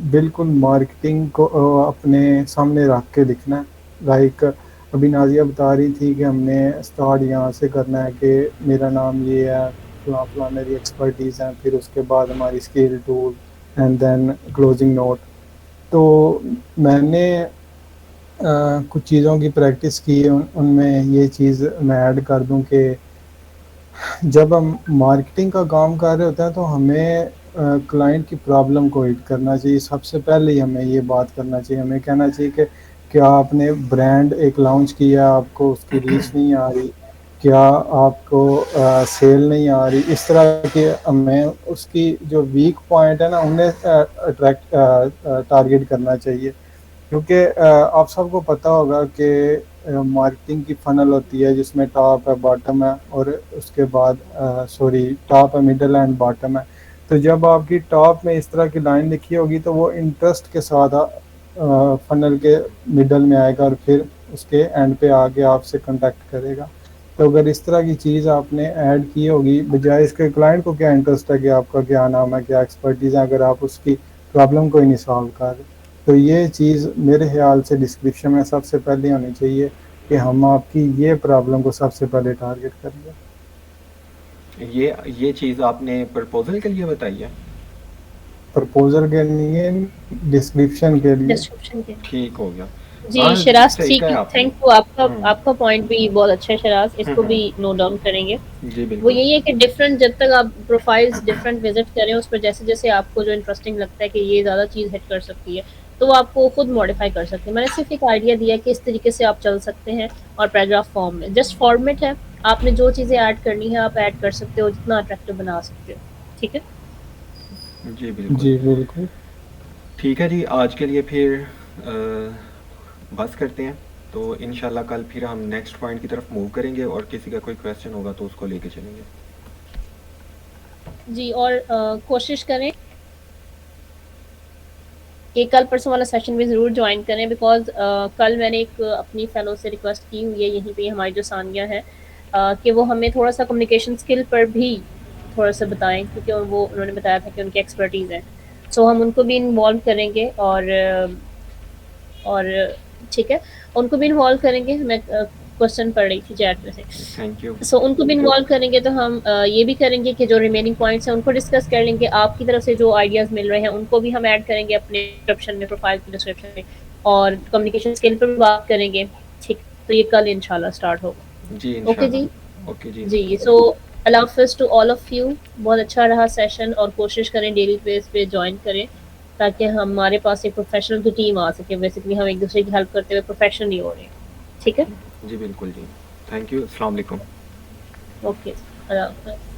बिल्कुल मार्केटिंग को अपने सामने रख के लिखना है। लाइक अभी नाजिया बता रही थी कि हमने स्टार्ट यहाँ से करना है कि मेरा नाम ये है, फलां फलां मेरी एक्सपर्टीज़ हैं, फिर उसके बाद हमारी skill tool and then closing note. तो मैंने कुछ चीज़ों की प्रैक्टिस की, उनमें ये चीज़ मैं ऐड कर दूं कि जब हम मार्केटिंग का काम कर रहे होते हैं तो हमें क्लाइंट की प्रॉब्लम को हिट करना चाहिए। सबसे पहले ही हमें ये बात करना चाहिए, हमें कहना चाहिए कि क्या आपने ब्रांड एक लॉन्च किया, आपको उसकी रीच नहीं आ रही, क्या आपको सेल नहीं आ रही, इस तरह के हमें उसकी जो वीक पॉइंट है ना उन्हें अट्रैक्ट टारगेट करना चाहिए। क्योंकि आप सबको पता होगा कि मार्केटिंग की फनल होती है जिसमें टॉप है, बॉटम है और उसके बाद टॉप है, मिडल एंड बॉटम है। तो जब आपकी टॉप में इस तरह की लाइन लिखी होगी तो वो इंटरेस्ट के साथ फनल के मिडल में आएगा और फिर उसके एंड पे आके आपसे कांटेक्ट करेगा। तो अगर इस तरह की चीज़ आपने ऐड की होगी, बजाय इसके क्लाइंट को क्या इंटरेस्ट है कि आपका क्या नाम है, क्या एक्सपर्टीज़ है, अगर आप उसकी प्रॉब्लम को ही नहीं सॉल्व कर रहे, तो ये चीज़ मेरे ख्याल से डिस्क्रिप्शन में सबसे पहले होनी चाहिए कि हम आपकी ये प्रॉब्लम को सबसे पहले टारगेट करेंगे। ये चीज़ आपने प्रपोजल के लिए बताई है? प्रपोजल के लिए, डिस्क्रिप्शन के लिए। डिस्क्रिप्शन के। ठीक हो गया। जी, हाँ शराज़ सही ठीक कहा है, आपने। थैंक यू आपका हम्म आपका पॉइंट भी बहुत अच्छा है शराज़, इसको भी नोट डाउन करेंगे। जी वो बिल्कुल। यही है कि डिफरेंट जब तक आप प्रोफाइल्स डिफरेंट विजिट करें उस पर जैसे-जैसे आपको जो इंटरेस्टिंग लगता है कि ये ज़्यादा चीज़ हिट कर सकती है, तो वो आपको खुद मॉडिफाई कर सकते हैं। मैंने सिर्फ़ एक आइडिया दिया कि इस तरीके से आप चल सकते हैं और पैराग्राफ फॉर्म में जस्ट फॉर्मेट है, आपने जो चीज़ें ऐड करनी है आप ऐड कर सकते हो, जितना अट्रैक्टिव बना सकते हो। ठीक है? जी बिल्कुल। जी बिल्कुल। ठीक है जी, आज के लिए फिर बस करते हैं। तो इंशाल्लाह कल फिर हम नेक्स्ट पॉइंट की तरफ मूव करेंगे और किसी का कोई क्वेश्चन होगा तो उसको लेके चलेंगे। जी और कोशिश करें कि कल परसों वाला सेशन भी ज़रूर जॉइन करें बिकॉज़ कल मैंने एक अपनी फ़ेलो से रिक्वेस्ट की हुई है यहीं पे हमारी जो सानिया है कि वो हमें थोड़ा-सा कम्युनिकेशन स्किल पर भी थोड़ा-सा बताएँ क्योंकि वो उन्होंने बताया था कि उनकी एक्सपर्टीज़ है। सो हम उनको भी इन्वॉल्व करेंगे और ठीक है, उनको भी इन्वॉल्व करेंगे। मैं क्वेश्चन पढ़ रही थी चैट में से। Thank you. सो उनको भी इन्वॉल्व करेंगे तो हम ये भी करेंगे कि जो रिमेनिंग पॉइंट्स हैं उनको डिस्कस कर लेंगे। आपकी तरफ से जो आइडियाज़ मिल रहे हैं उनको भी हम ऐड करेंगे अपने डिस्क्रिप्शन में, प्रोफाइल की डिस्क्रिप्शन में और कम्युनिकेशन स्किल पर भी बात करेंगे। ठीक, तो ये कल इंशाल्लाह स्टार्ट होगा। जी ओके जी? इंशाल्लाह। ओके जी। जी, सो अल्लाह हाफ़िज़ टू ऑल ऑफ यू। बहुत अच्छा रहा सेशन और कोशिश करें डेली बेस पे जॉइन करें ताकि हमारे पास एक प्रोफेशनल की टीम आ सके। बेसिकली हम एक-दूसरे की हेल्प करते हुए प्रोफेशनली हो रहे हैं। ठीक है? जी बिल्कुल जी। Thank you. अस्सलाम वालेकुम। ओके, अल्लाह हाफ़िज़।